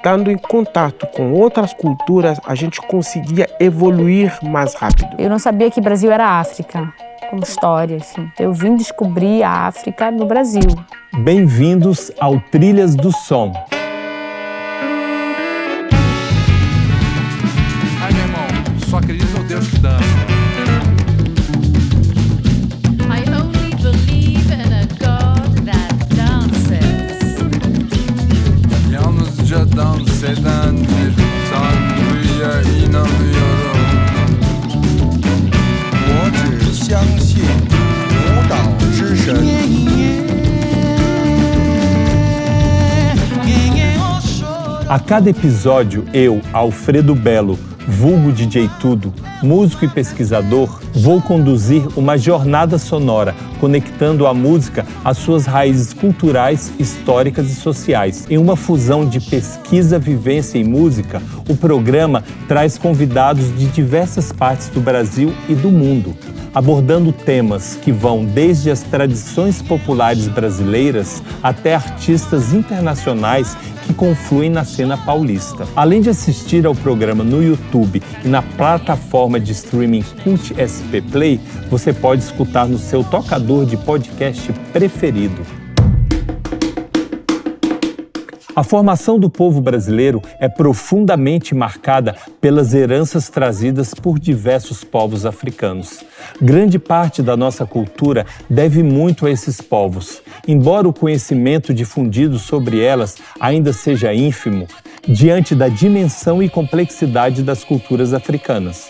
estando em contato com outras culturas, a gente conseguia evoluir mais rápido. Eu não sabia que o Brasil era África, como história, assim. Eu vim descobrir a África no Brasil. Bem-vindos ao Trilhas do Som. Ai, meu irmão, só acredita no Deus que dança. Dans eden bir Tanrı'ya inanıyorum. 我只相信舞蹈之神。 A cada episódio, eu, Alfredo Belo, vulgo DJ Tudo, músico e pesquisador, vou conduzir uma jornada sonora, conectando a música às suas raízes culturais, históricas e sociais. Em uma fusão de pesquisa, vivência e música, o programa traz convidados de diversas partes do Brasil e do mundo, abordando temas que vão desde as tradições populares brasileiras até artistas internacionais que confluem na cena paulista. Além de assistir ao programa no YouTube e na plataforma de streaming Cult SP Play, você pode escutar no seu tocador de podcast preferido. A formação do povo brasileiro é profundamente marcada pelas heranças trazidas por diversos povos africanos. Grande parte da nossa cultura deve muito a esses povos. Embora o conhecimento difundido sobre elas ainda seja ínfimo, diante da dimensão e complexidade das culturas africanas.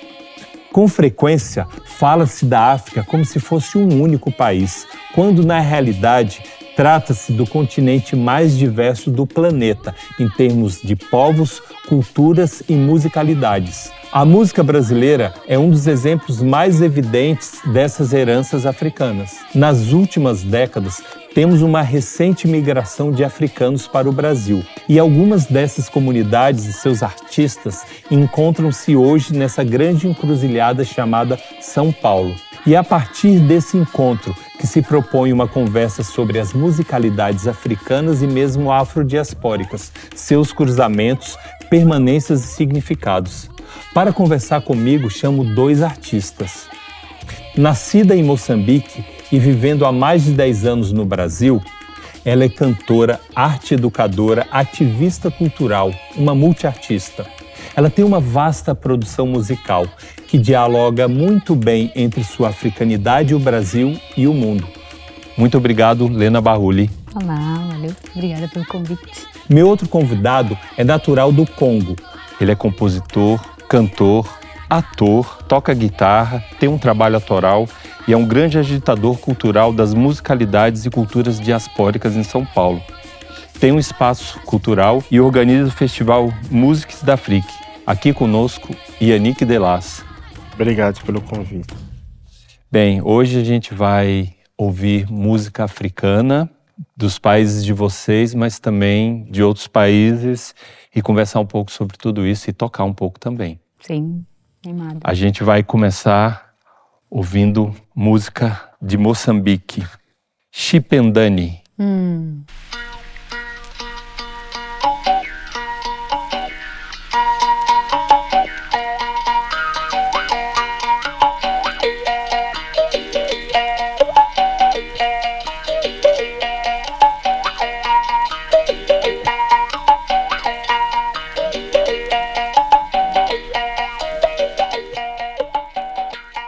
Com frequência, fala-se da África como se fosse um único país, quando na realidade trata-se do continente mais diverso do planeta, em termos de povos, culturas e musicalidades. A música brasileira é um dos exemplos mais evidentes dessas heranças africanas. Nas últimas décadas, temos uma recente migração de africanos para o Brasil. E algumas dessas comunidades e seus artistas encontram-se hoje nessa grande encruzilhada chamada São Paulo. E é a partir desse encontro que se propõe uma conversa sobre as musicalidades africanas e mesmo afrodiaspóricas, seus cruzamentos, permanências e significados. Para conversar comigo, chamo dois artistas. Nascida em Moçambique e vivendo há mais de 10 anos no Brasil, ela é cantora, arte-educadora, ativista cultural, uma multiartista. Ela tem uma vasta produção musical que dialoga muito bem entre sua africanidade, o Brasil e o mundo. Muito obrigado, Lena Barrulli. Olá, valeu. Obrigada pelo convite. Meu outro convidado é natural do Congo. Ele é compositor, cantor, ator, toca guitarra, tem um trabalho autoral e é um grande agitador cultural das musicalidades e culturas diaspóricas em São Paulo. Tem um espaço cultural e organiza o festival Musiques d'Afrique. Aqui conosco, Yannick Delas. Obrigado pelo convite. Bem, hoje a gente vai ouvir música africana dos países de vocês, mas também de outros países e conversar um pouco sobre tudo isso e tocar um pouco também. Sim, animada. A gente vai começar ouvindo música de Moçambique, Chipendani.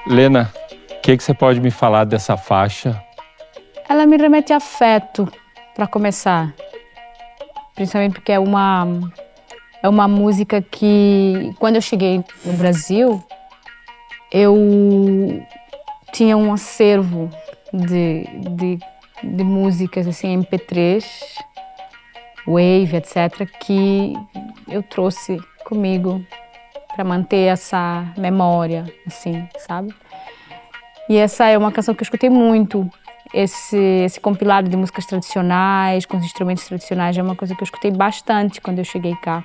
Lena, o que você pode me falar dessa faixa? Ela me remete a afeto, para começar. Principalmente porque é uma música que, quando eu cheguei no Brasil, eu tinha um acervo de músicas assim, MP3, Wave, etc., que eu trouxe comigo para manter essa memória, assim, sabe? E essa é uma canção que eu escutei muito. Esse compilado de músicas tradicionais, com os instrumentos tradicionais, é uma coisa que eu escutei bastante quando eu cheguei cá.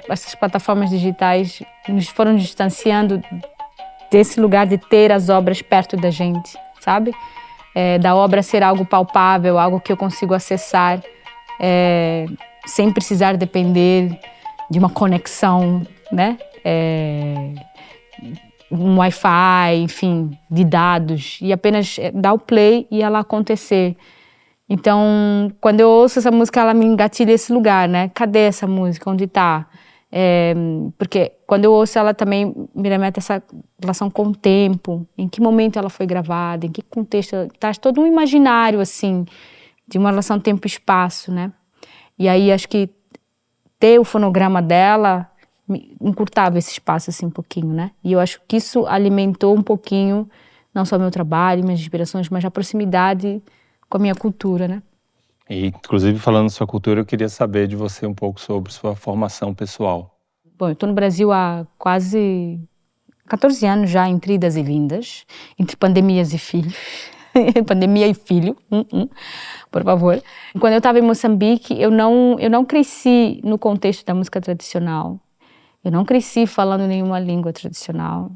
Essas plataformas digitais nos foram distanciando desse lugar de ter as obras perto da gente, sabe? Da obra ser algo palpável, algo que eu consigo acessar sem precisar depender de uma conexão, né? Um Wi-Fi, enfim, de dados, e apenas dar o play e ela acontecer. Então, quando eu ouço essa música, ela me engatilha esse lugar, né? Cadê essa música? Onde está? Porque quando eu ouço ela também me remete a essa relação com o tempo, em que momento ela foi gravada, em que contexto, traz todo um imaginário, assim, de uma relação tempo-espaço, né? E aí acho que ter o fonograma dela encurtava esse espaço assim um pouquinho, né? E eu acho que isso alimentou um pouquinho, não só o meu trabalho, minhas inspirações, mas a proximidade com a minha cultura, né? E, inclusive, falando da sua cultura, eu queria saber de você um pouco sobre sua formação pessoal. Bom, eu estou no Brasil há quase 14 anos já, entre idas e vindas, entre pandemias e filhos. Pandemia e filho, por favor. Quando eu estava em Moçambique, eu não cresci no contexto da música tradicional. Eu não cresci falando nenhuma língua tradicional.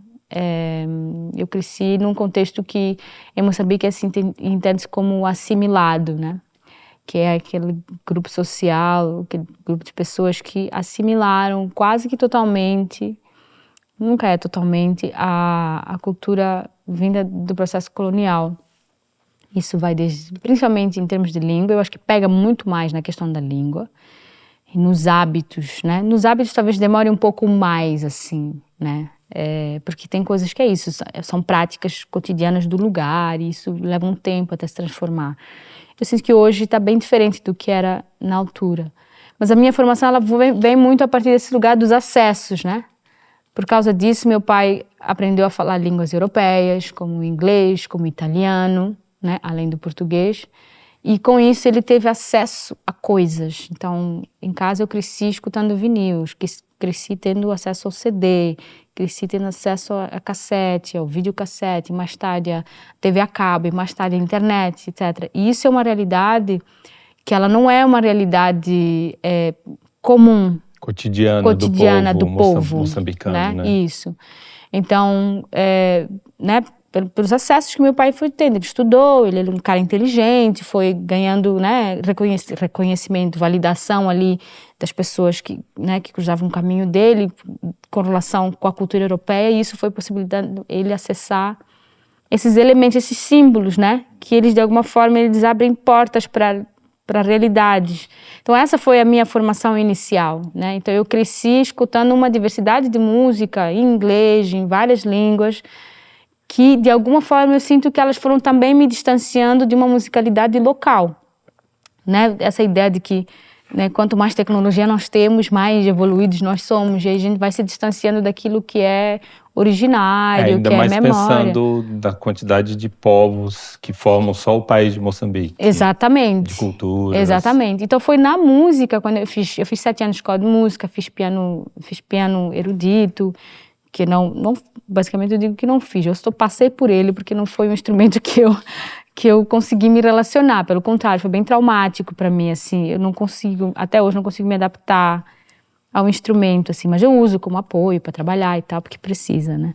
Eu cresci num contexto que em Moçambique assim, entende-se como assimilado, né? Que é aquele grupo social, aquele grupo de pessoas que assimilaram quase que totalmente, nunca é totalmente, a cultura vinda do processo colonial. Isso vai desde, principalmente em termos de língua, eu acho que pega muito mais na questão da língua e nos hábitos, né? Nos hábitos talvez demore um pouco mais, assim, né? Porque tem coisas que é isso, são práticas cotidianas do lugar e isso leva um tempo até se transformar. Eu sinto que hoje está bem diferente do que era na altura. Mas a minha formação ela vem muito a partir desse lugar dos acessos, né? Por causa disso, meu pai aprendeu a falar línguas europeias, como o inglês, como o italiano, né? Além do português. E com isso ele teve acesso a coisas. Então, em casa eu cresci escutando vinil, cresci tendo acesso ao CD, cresci tendo acesso a cassete, ao videocassete, mais tarde a TV a cabo, e mais tarde a internet, etc. E isso é uma realidade que ela não é uma realidade comum. Cotidiana do povo moçambicano, né? Isso. Então, né, pelos acessos que meu pai foi tendo, ele estudou, ele era um cara inteligente, foi ganhando, né, reconhecimento, validação ali das pessoas que, né, que cruzavam o caminho dele com relação com a cultura europeia, e isso foi possibilitando ele acessar esses elementos, esses símbolos, né, que eles de alguma forma eles abrem portas para realidades. Então essa foi a minha formação inicial, né? Então eu cresci escutando uma diversidade de música em inglês, em várias línguas, que de alguma forma eu sinto que elas foram também me distanciando de uma musicalidade local, né? Essa ideia de que, né, quanto mais tecnologia nós temos, mais evoluídos nós somos, e aí a gente vai se distanciando daquilo que é originário, ainda que é mais memória. Pensando da quantidade de povos que formam só o país de Moçambique. Exatamente. De culturas. Exatamente. Então foi na música, quando eu fiz 7 anos de escola de música, fiz piano erudito, que não basicamente eu digo que não fiz, passei por ele porque não foi um instrumento que eu consegui me relacionar, pelo contrário, foi bem traumático para mim, assim, eu não consigo, até hoje não consigo me adaptar ao instrumento, assim, mas eu uso como apoio para trabalhar e tal, porque precisa, né?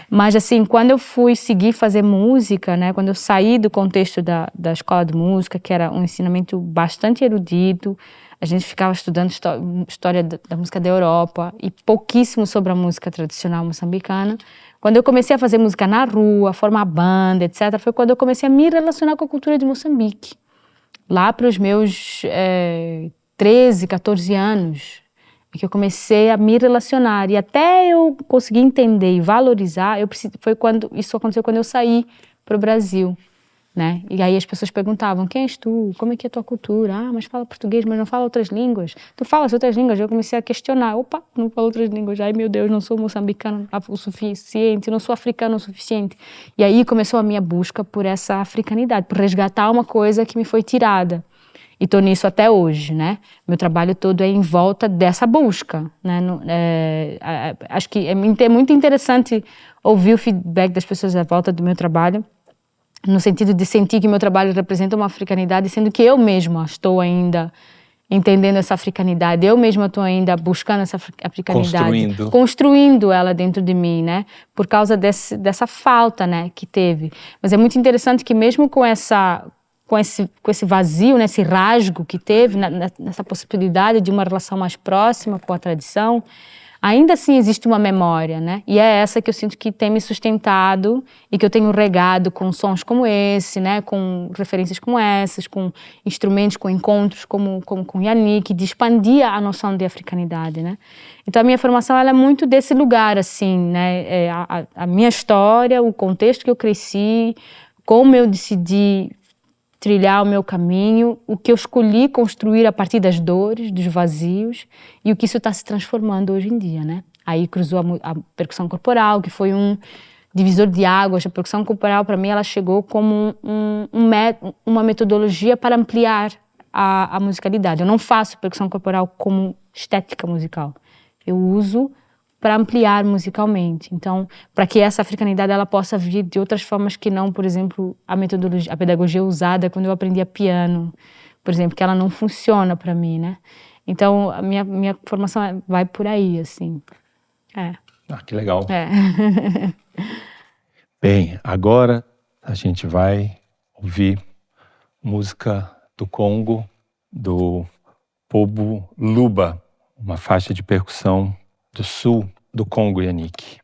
Mas, assim, quando eu fui seguir fazer música, né, quando eu saí do contexto da escola de música, que era um ensinamento bastante erudito, a gente ficava estudando história da música da Europa e pouquíssimo sobre a música tradicional moçambicana. Quando eu comecei a fazer música na rua, formar banda, etc., foi quando eu comecei a me relacionar com a cultura de Moçambique. Lá para os meus 13, 14 anos, que eu comecei a me relacionar. E até eu conseguir entender e valorizar, isso aconteceu quando eu saí para o Brasil, né? E aí as pessoas perguntavam, quem és tu? Como é que é a tua cultura? Ah, mas fala português, mas não fala outras línguas. Tu falas outras línguas? Eu comecei a questionar. Opa, não falo outras línguas. Ai, meu Deus, não sou moçambicano o suficiente, não sou africano o suficiente. E aí começou a minha busca por essa africanidade, por resgatar uma coisa que me foi tirada. E estou nisso até hoje, né? Meu trabalho todo é em volta dessa busca, né? Acho que é muito interessante ouvir o feedback das pessoas à volta do meu trabalho, no sentido de sentir que meu trabalho representa uma africanidade, sendo que eu mesma estou ainda entendendo essa africanidade, eu mesma estou ainda buscando essa africanidade, construindo ela dentro de mim, né? Por causa dessa falta, né, que teve. Mas é muito interessante que mesmo com essa com esse vazio, nesse rasgo que teve, nessa possibilidade de uma relação mais próxima com a tradição, ainda assim existe uma memória, né? E é essa que eu sinto que tem me sustentado e que eu tenho regado com sons como esse, né? Com referências como essas, com instrumentos, com encontros como com Yannick, de expandir a noção de africanidade, né? Então a minha formação ela é muito desse lugar, assim, né? A minha história, o contexto que eu cresci, como eu decidi trilhar o meu caminho, o que eu escolhi construir a partir das dores, dos vazios, e o que isso está se transformando hoje em dia, né? Aí cruzou a percussão corporal, que foi um divisor de águas. A percussão corporal, para mim, ela chegou como uma metodologia para ampliar a musicalidade. Eu não faço percussão corporal como estética musical. Eu uso para ampliar musicalmente. Então, para que essa africanidade ela possa vir de outras formas que não, por exemplo, a pedagogia usada quando eu aprendia piano, por exemplo, que ela não funciona para mim, né? Então, a minha formação vai por aí, assim. Que legal. Bem, agora a gente vai ouvir música do Congo, do povo Luba, uma faixa de percussão do sul do Congo, Yannick.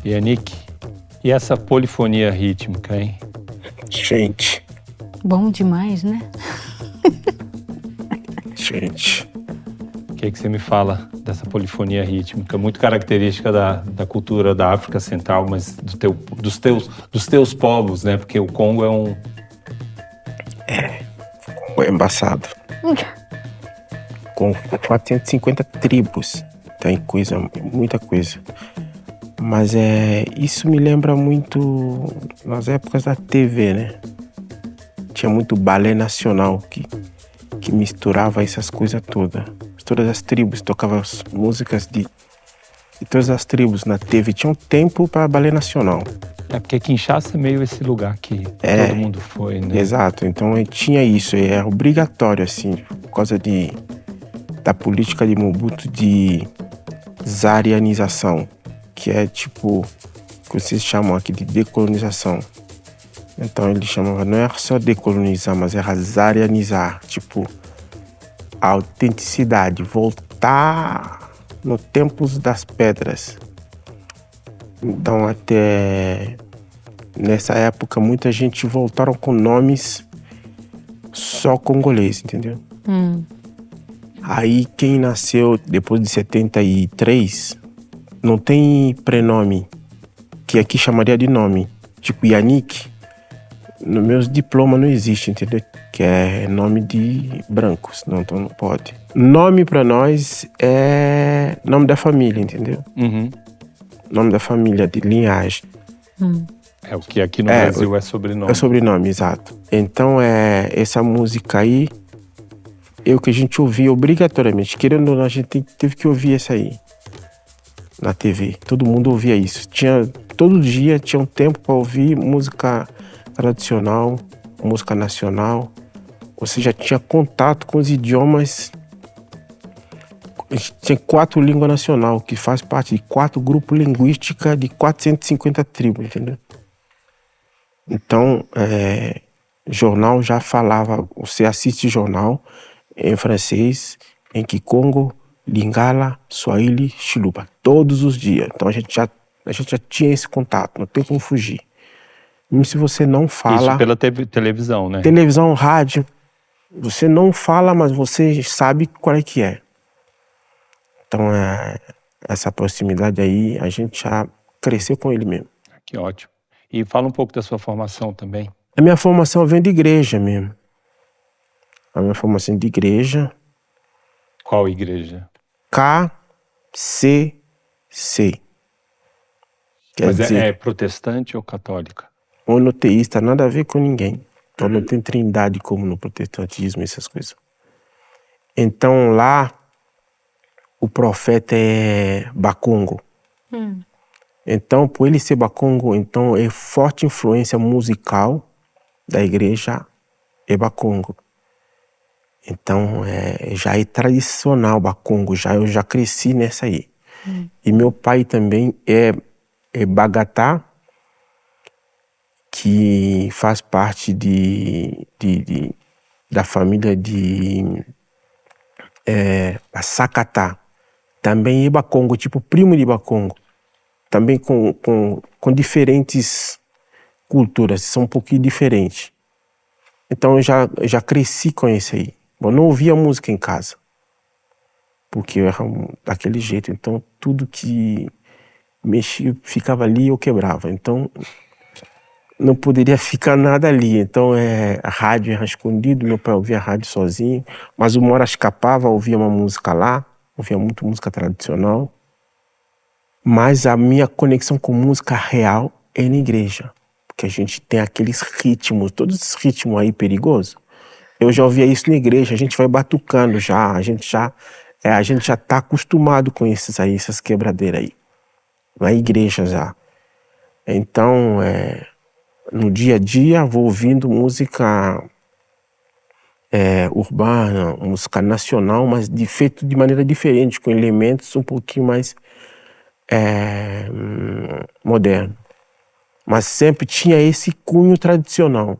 Yannick, e essa polifonia rítmica, hein? Gente. Bom demais, né? Gente. O que você me fala dessa polifonia rítmica, muito característica da cultura da África Central, mas dos teus povos, né? Porque o Congo é um... É embaçado. Com 450 tribos. Tem muita coisa. Mas isso me lembra muito nas épocas da TV, né? Tinha muito balé nacional que misturava essas coisas todas. Todas as tribos tocavam as músicas de todas as tribos na TV. Tinha um tempo para balé nacional. Porque Kinshasa é meio esse lugar que todo mundo foi, né? Exato. Então tinha isso. É obrigatório, assim, por causa da política de Mobutu de zarianização, que é tipo, que vocês chamam aqui de decolonização. Então ele chamava, não era só decolonizar, mas era zarianizar, tipo, a autenticidade, voltar no tempos das pedras. Então até nessa época muita gente voltaram com nomes só congolês, entendeu? Aí quem nasceu depois de 73 não tem prenome, que aqui chamaria de nome. Tipo Yannick, nos meus diplomas não existe, entendeu? Que é nome de brancos, então não pode. Nome pra nós é nome da família, entendeu? Nome da família, de linhagem. É o que aqui no Brasil é sobrenome. É sobrenome, exato. Então essa música aí, é o que a gente ouvia obrigatoriamente. Querendo ou não, a gente teve que ouvir essa aí. Na TV, todo mundo ouvia isso. Todo dia tinha um tempo para ouvir música tradicional, música nacional. Ou seja, tinha contato com os idiomas. Tinha 4 línguas nacionais, que faz parte de 4 grupos linguísticos de 450 tribos, entendeu? Então, jornal já falava, você assiste jornal em francês, em Kikongo, Lingala, Swahili, Chiluba, todos os dias. Então a gente já A gente já tinha esse contato, não tem como fugir. Mesmo se você não fala... Isso pela televisão, né? Televisão, rádio, você não fala, mas você sabe qual é que é. Então, essa proximidade aí, a gente já cresceu com ele mesmo. Que ótimo. E fala um pouco da sua formação também. A minha formação vem de igreja mesmo. A minha formação de igreja... Qual igreja? KCC. Quer Mas dizer, é protestante ou católica? monoteísta, nada a ver com ninguém. Então não tem trindade como no protestantismo, essas coisas. Então lá, o profeta é Bakongo. Então, por ele ser Bakongo, então é forte influência musical da igreja é Bakongo. Então, já é tradicional Bakongo, eu já cresci nessa aí. E meu pai também é Bagatá, que faz parte da família de Sacatá. Também é Bakongo, tipo primo de Bakongo. Também com diferentes culturas, são um pouquinho diferentes. Então eu já cresci com isso aí. Eu não ouvia música em casa, porque eu era daquele jeito. Então tudo que mexia, ficava ali, eu quebrava. Então não poderia ficar nada ali. Então a rádio era escondido, meu pai ouvia a rádio sozinho, mas uma hora escapava, ouvia uma música lá, ouvia muito música tradicional. Mas a minha conexão com música real é na igreja, porque a gente tem aqueles ritmos, todos esses ritmos aí perigosos. Eu já ouvia isso na igreja, a gente vai batucando já, a gente já tá acostumado com essas quebradeiras aí, na igreja já. Então, no dia a dia, vou ouvindo música urbana, música nacional, mas feito de maneira diferente, com elementos um pouquinho mais moderno. Mas sempre tinha esse cunho tradicional.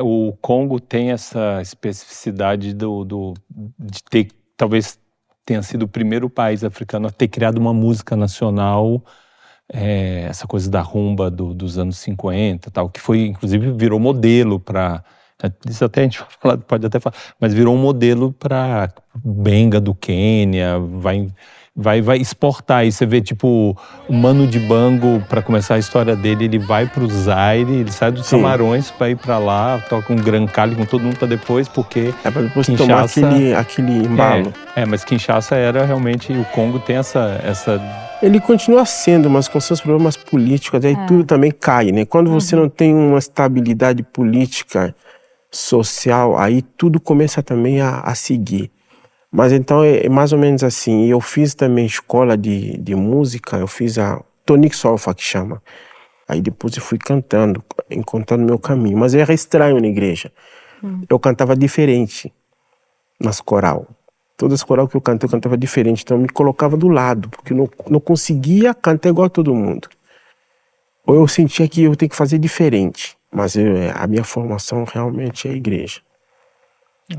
O Congo tem essa especificidade de ter, talvez tenha sido o primeiro país africano a ter criado uma música nacional, essa coisa da rumba dos anos 50, tal, que foi, inclusive, virou modelo para... Isso até a gente pode até falar, mas virou um modelo para Benga do Quênia, vai exportar. E você vê, tipo, o Mano Dibango, para começar a história dele, ele vai pro Zaire, ele sai dos Camarões para ir para lá, toca um Gran Cali com todo mundo para depois, porque para depois Kinshasa, tomar aquele embalo. Mas Kinshasa era realmente, o Congo tem essa... Ele continua sendo, mas com seus problemas políticos, aí tudo também cai, né? Quando você não tem uma estabilidade política, social, aí tudo começa também a seguir. Mas então é mais ou menos assim. Eu fiz também escola de música, eu fiz a Tonic Solfa, que chama. Aí depois eu fui cantando, encontrando meu caminho. Mas era estranho na igreja. Eu cantava diferente nas coral. Todas as coral que eu cantava diferente. Então eu me colocava do lado, porque eu não conseguia cantar igual a todo mundo. Ou eu sentia que eu tenho que fazer diferente. Mas a minha formação realmente é igreja.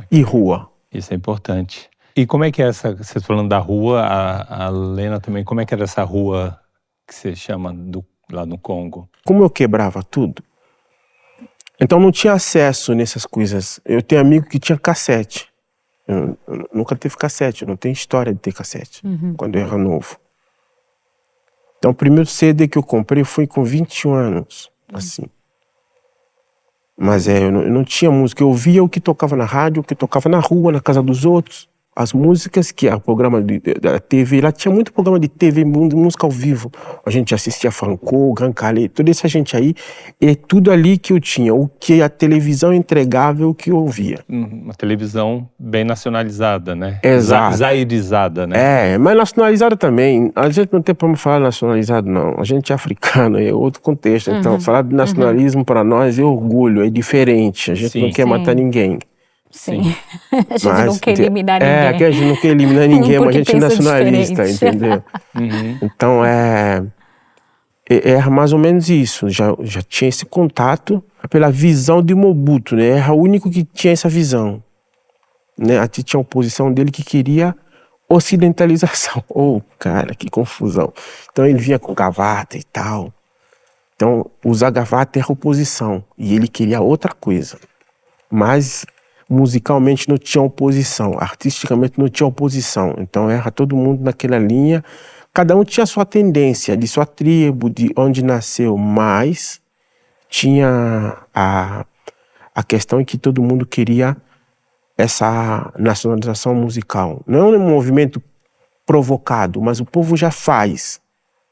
E rua. Isso é importante. E como é que é essa, você falando da rua, a Lena também, como é que era essa rua que você chama lá no Congo? Como eu quebrava tudo, então não tinha acesso nessas coisas. Eu tenho amigo que tinha cassete. Eu nunca teve cassete, eu não tenho história de ter cassete, quando eu era novo. Então o primeiro CD que eu comprei foi com 21 anos, assim. Mas eu não tinha música, eu ouvia o que tocava na rádio, o que tocava na rua, na casa dos outros. As músicas que o programa da TV, lá tinha muito programa de TV, música ao vivo. A gente assistia Franco, Gran Calais, toda essa gente aí, e tudo ali que eu tinha, o que a televisão entregava, o que eu ouvia. Uma televisão bem nacionalizada, né? Exato. Zairizada, né? Mas nacionalizada também. A gente não tem problema falar nacionalizado, não. A gente é africano, é outro contexto. Então, falar de nacionalismo para nós é orgulho, é diferente. A gente não quer matar ninguém. Sim. A gente não quer eliminar ninguém. Aqui a gente não quer eliminar ninguém, mas a gente é nacionalista, entendeu? Então, era mais ou menos isso. Já tinha esse contato pela visão de Mobutu, né? Era o único que tinha essa visão. Né? Até tinha a oposição dele que queria ocidentalização. Oh, cara, que confusão. Então ele vinha com gravata e tal. Então usar gravata era oposição e ele queria outra coisa. Mas musicalmente não tinha oposição, artisticamente não tinha oposição. Então era todo mundo naquela linha. Cada um tinha sua tendência, de sua tribo, de onde nasceu, mas tinha a questão em que todo mundo queria essa nacionalização musical. Não é um movimento provocado, mas o povo já faz.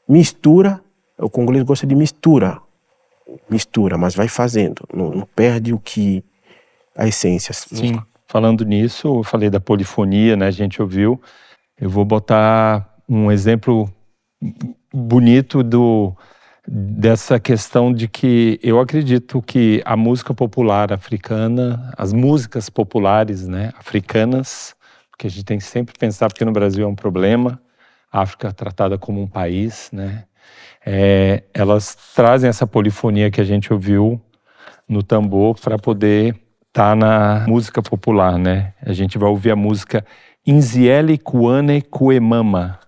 Mistura, o congolês gosta de mistura, mas vai fazendo, não perde o que a essência. Sim, falando nisso, eu falei da polifonia, né? A gente ouviu. Eu vou botar um exemplo bonito dessa questão de que eu acredito que a música popular africana, as músicas populares, né, africanas, porque a gente tem que sempre pensar, porque no Brasil é um problema, a África é tratada como um país, né? Elas trazem essa polifonia que a gente ouviu no tambor para poder estar na música popular, né? A gente vai ouvir a música Inziele Kuane Kuemama,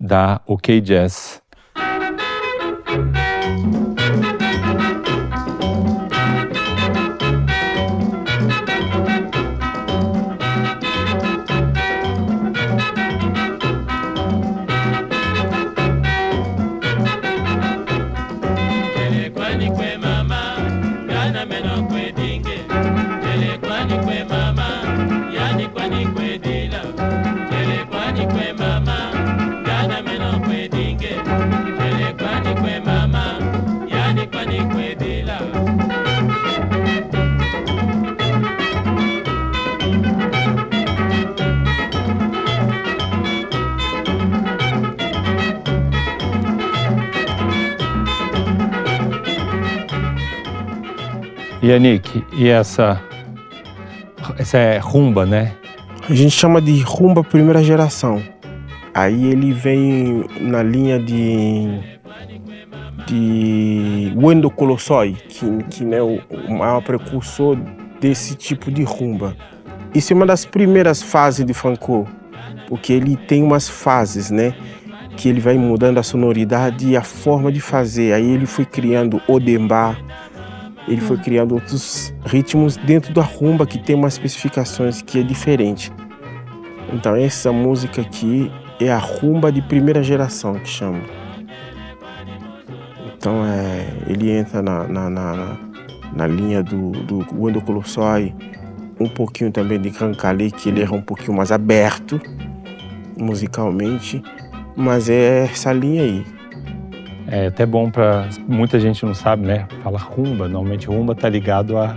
da OK Jazz. Yannick, e essa é rumba, né? A gente chama de rumba primeira geração. Aí ele vem na linha de Wendo Colossoi, que é o maior precursor desse tipo de rumba. Isso é uma das primeiras fases de Franco, porque ele tem umas fases, né? Que ele vai mudando a sonoridade e a forma de fazer. Aí ele foi criando o demba, ele foi criando outros ritmos dentro da rumba que tem umas especificações que é diferente. Então essa música aqui é a rumba de primeira geração que chama. Então ele entra na linha do Wendo Colossoi, um pouquinho também de Kankale, que ele era um pouquinho mais aberto musicalmente, mas é essa linha aí. É até bom para muita gente não sabe, né? Fala rumba, normalmente rumba tá ligado a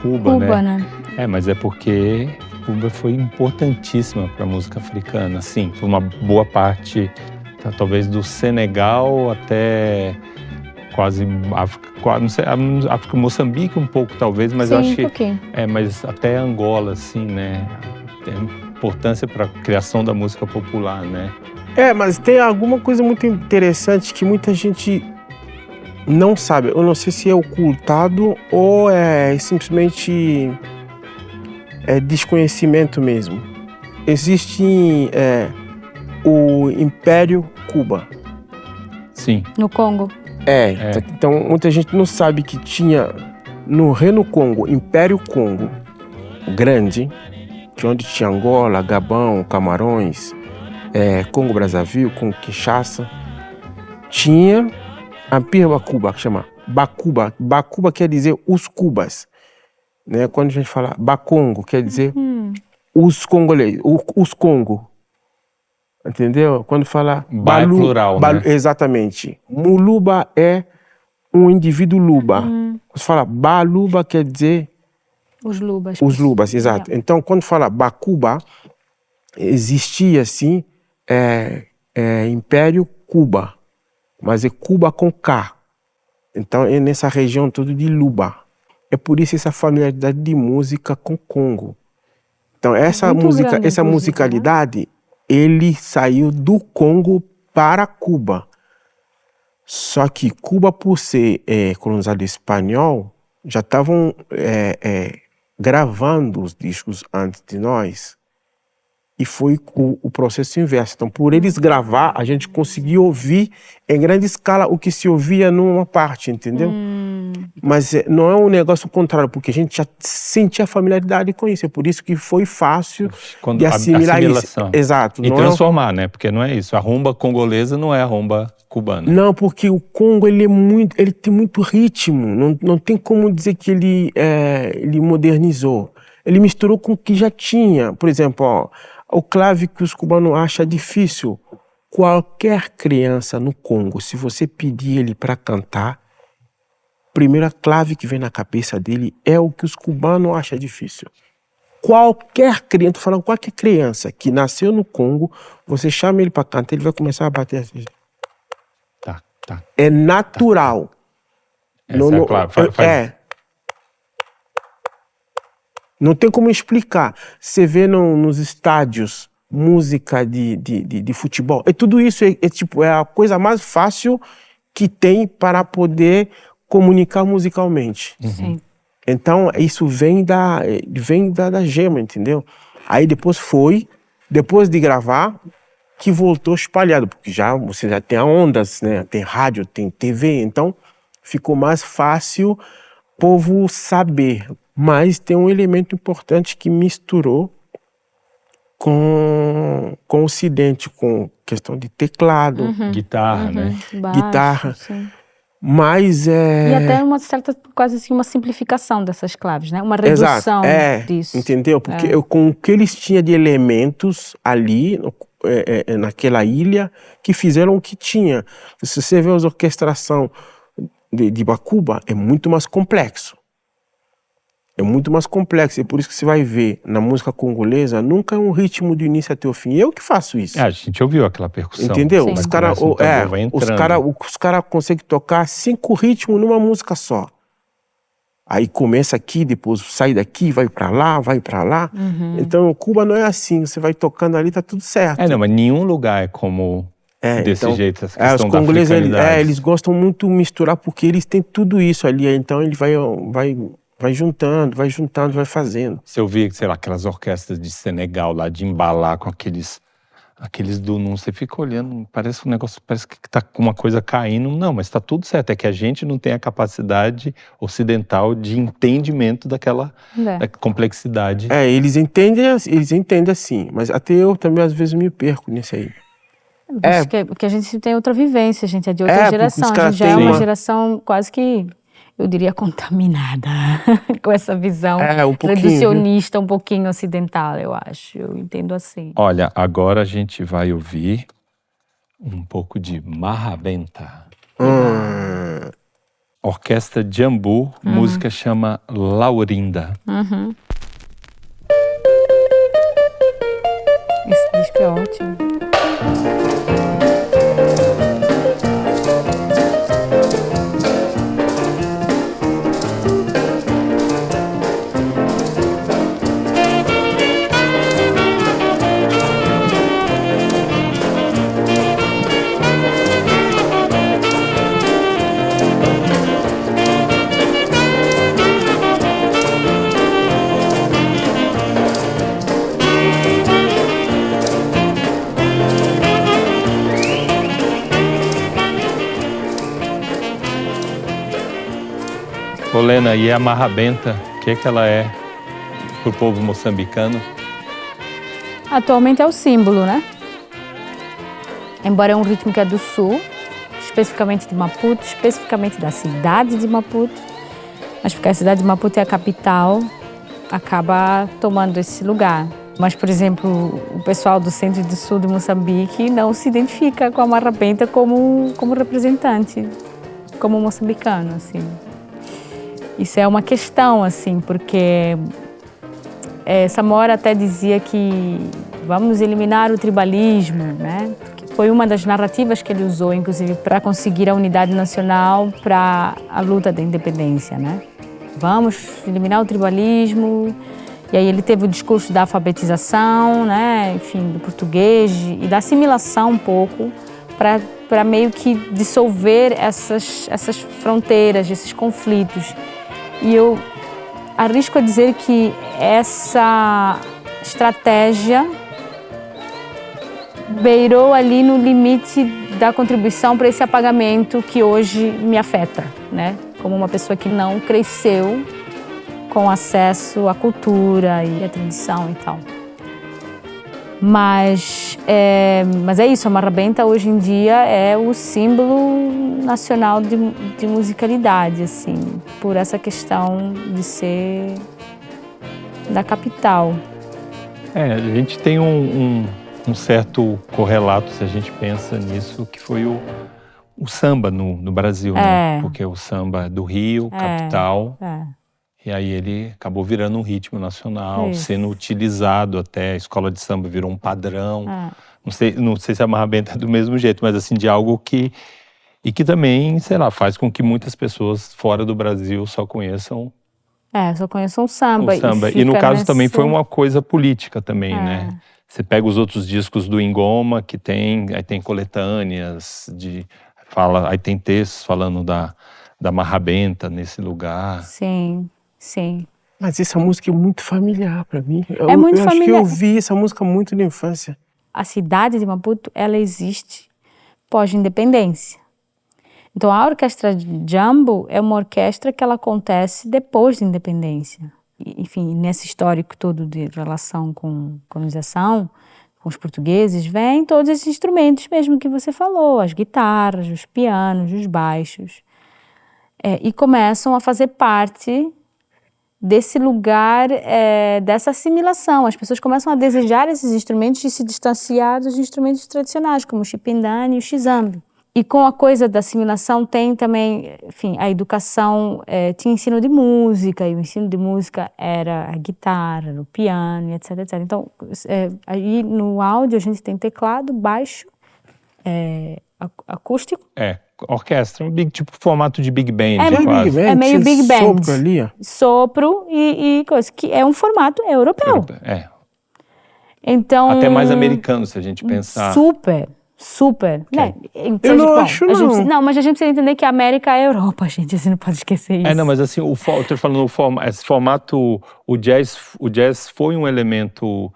Cuba, né? Mas é porque Cuba foi importantíssima para a música africana, sim, por uma boa parte, talvez do Senegal até quase África, não sei, África, Moçambique um pouco talvez, mas sim, eu acho que pouquinho. Mas até Angola, assim, né? Tem importância para a criação da música popular, né? Mas tem alguma coisa muito interessante que muita gente não sabe. Eu não sei se é ocultado ou é simplesmente desconhecimento mesmo. Existe o Império Cuba. Sim. No Congo. Então muita gente não sabe que tinha no Reino Congo, Império Congo grande, que onde tinha Angola, Gabão, Camarões, Congo Brazzaville, Congo Kinshasa, tinha a Empire Bakuba, que chama Bakuba. Bakuba quer dizer os Cubas, né? Quando a gente fala Bakongo, quer dizer os congolês, os Congo, entendeu? Quando fala Ba é plural, né? Exatamente. Muluba é um indivíduo Luba. Quando fala Baluba quer dizer os Lubas. Os Lubas, exato. Então, quando fala Bakuba, existia, assim, Império Cuba, mas é Cuba com K. Então, é nessa região toda de Luba. É por isso essa familiaridade de música com Congo. Então, essa musicalidade, ele saiu do Congo para Cuba. Só que Cuba, por ser colonizado espanhol, já estavam gravando os discos antes de nós. E foi o processo inverso. Então, por eles gravar, a gente conseguiu ouvir em grande escala o que se ouvia numa parte, entendeu? Mas não é um negócio contrário, porque a gente já sentia familiaridade com isso. É por isso que foi fácil de assimilar isso. Exato. E transformar, né? Porque não é isso. A rumba congolesa não é a rumba cubana. Não, porque o Congo ele tem muito ritmo. Não tem como dizer que ele modernizou. Ele misturou com o que já tinha. Por exemplo, ó, o clave que os cubanos acham difícil. Qualquer criança no Congo, se você pedir ele para cantar, a primeira clave que vem na cabeça dele é o que os cubanos acham difícil. Qualquer criança, tô falando qualquer criança que nasceu no Congo, você chama ele para cantar, ele vai começar a bater assim. Tá. É natural. Essa é clave. Não tem como explicar. Você vê nos estádios música de futebol. Tudo isso é a coisa mais fácil que tem para poder comunicar musicalmente. Sim. Então, isso vem da gema, entendeu? Aí depois de gravar, que voltou espalhado, porque você já tem ondas, né? Tem rádio, tem TV, então ficou mais fácil o povo saber. Mas tem um elemento importante que misturou com o Ocidente, com questão de teclado, guitarra, né? Baixo, guitarra. Sim. Mas E até uma certa, quase assim, uma simplificação dessas claves, né? Uma redução disso. Entendeu? Porque com o que eles tinham de elementos ali, naquela ilha, que fizeram o que tinha. Se você vê a orquestração de Bakuba, é muito mais complexo. É muito mais complexo, é por isso que você vai ver na música congolesa, nunca é um ritmo do início até o fim. Eu que faço isso. A gente ouviu aquela percussão. Entendeu? Sim. Os caras conseguem tocar 5 ritmos numa música só. Aí começa aqui, depois sai daqui, vai pra lá. Então, Cuba não é assim, você vai tocando ali, tá tudo certo. Não, mas nenhum lugar é como desse jeito, essa questão os congoleses, da africanidade. eles gostam muito de misturar, porque eles têm tudo isso ali, então ele vai juntando, vai fazendo. Você ouvia, sei lá, aquelas orquestras de Senegal lá, de embalar com aqueles dunum, você fica olhando, parece um negócio, parece que tá com uma coisa caindo. Não, mas tá tudo certo, é que a gente não tem a capacidade ocidental de entendimento daquela da complexidade. Eles entendem assim, mas até eu também às vezes me perco nisso aí. Porque a gente tem outra vivência, a gente é de outra geração, a gente já é uma geração quase que, eu diria, contaminada com essa visão reducionista, um pouquinho ocidental, eu acho. Eu entendo assim. Olha, agora a gente vai ouvir um pouco de Marrabenta. Orquestra Jambu, música chama Laurinda. Esse disco é ótimo. Olena, e a Marrabenta, o que ela é pro povo moçambicano? Atualmente é o símbolo, né? Embora é um ritmo que é do sul, especificamente de Maputo, especificamente da cidade de Maputo, mas porque a cidade de Maputo é a capital, acaba tomando esse lugar. Mas, por exemplo, o pessoal do centro e do sul de Moçambique não se identifica com a Marrabenta como representante, como moçambicano, assim. Isso é uma questão, assim, porque Samora até dizia que vamos eliminar o tribalismo, né? Que foi uma das narrativas que ele usou, inclusive, para conseguir a unidade nacional para a luta da independência, né? Vamos eliminar o tribalismo. E aí ele teve o discurso da alfabetização, né? Enfim, do português e da assimilação um pouco para meio que dissolver essas fronteiras, esses conflitos. E eu arrisco a dizer que essa estratégia beirou ali no limite da contribuição para esse apagamento que hoje me afeta, né? Como uma pessoa que não cresceu com acesso à cultura e à tradição e tal. Mas é isso, a Marra Benta hoje em dia é o símbolo nacional de musicalidade, assim, por essa questão de ser da capital. A gente tem um certo correlato, se a gente pensa nisso, que foi o samba no Brasil, né? Porque o samba é do Rio, capital, e aí ele acabou virando um ritmo nacional, sendo utilizado até, a escola de samba virou um padrão. Não sei se a Marra Benta é do mesmo jeito, mas assim, de algo que também, sei lá, faz com que muitas pessoas fora do Brasil só conheçam só conheçam o samba. E no caso também foi uma coisa política também, né? Você pega os outros discos do Ingoma, que aí tem coletâneas, aí tem textos falando da Marra Benta nesse lugar. Sim. Mas essa música é muito familiar para mim. Muito familiar. Acho que eu ouvi essa música muito na infância. A cidade de Maputo, ela existe pós-independência. Então, a orquestra Jambo é uma orquestra que ela acontece depois da independência. Enfim, nesse histórico todo de relação com colonização, com os portugueses, vem todos esses instrumentos mesmo que você falou, as guitarras, os pianos, os baixos, e começam a fazer parte desse lugar, dessa assimilação. As pessoas começam a desejar esses instrumentos e se distanciar dos instrumentos tradicionais, como o chipindane e o xizambe. E com a coisa da assimilação tem também, enfim, a educação, tinha ensino de música, e o ensino de música era a guitarra, o piano, etc, etc. Então, aí no áudio a gente tem teclado, baixo, acústico. Orquestra, tipo formato de Big Band, quase. É meio Big Band. Sopro ali, ó. Sopro e coisa, que é um formato europeu. Então, até mais americano, se a gente pensar. Super, né? Então, eu não acho, não. Mas a gente precisa entender que a América é a Europa, gente, a gente não pode esquecer isso. Não, mas assim, eu tô falando esse formato, o jazz foi um elemento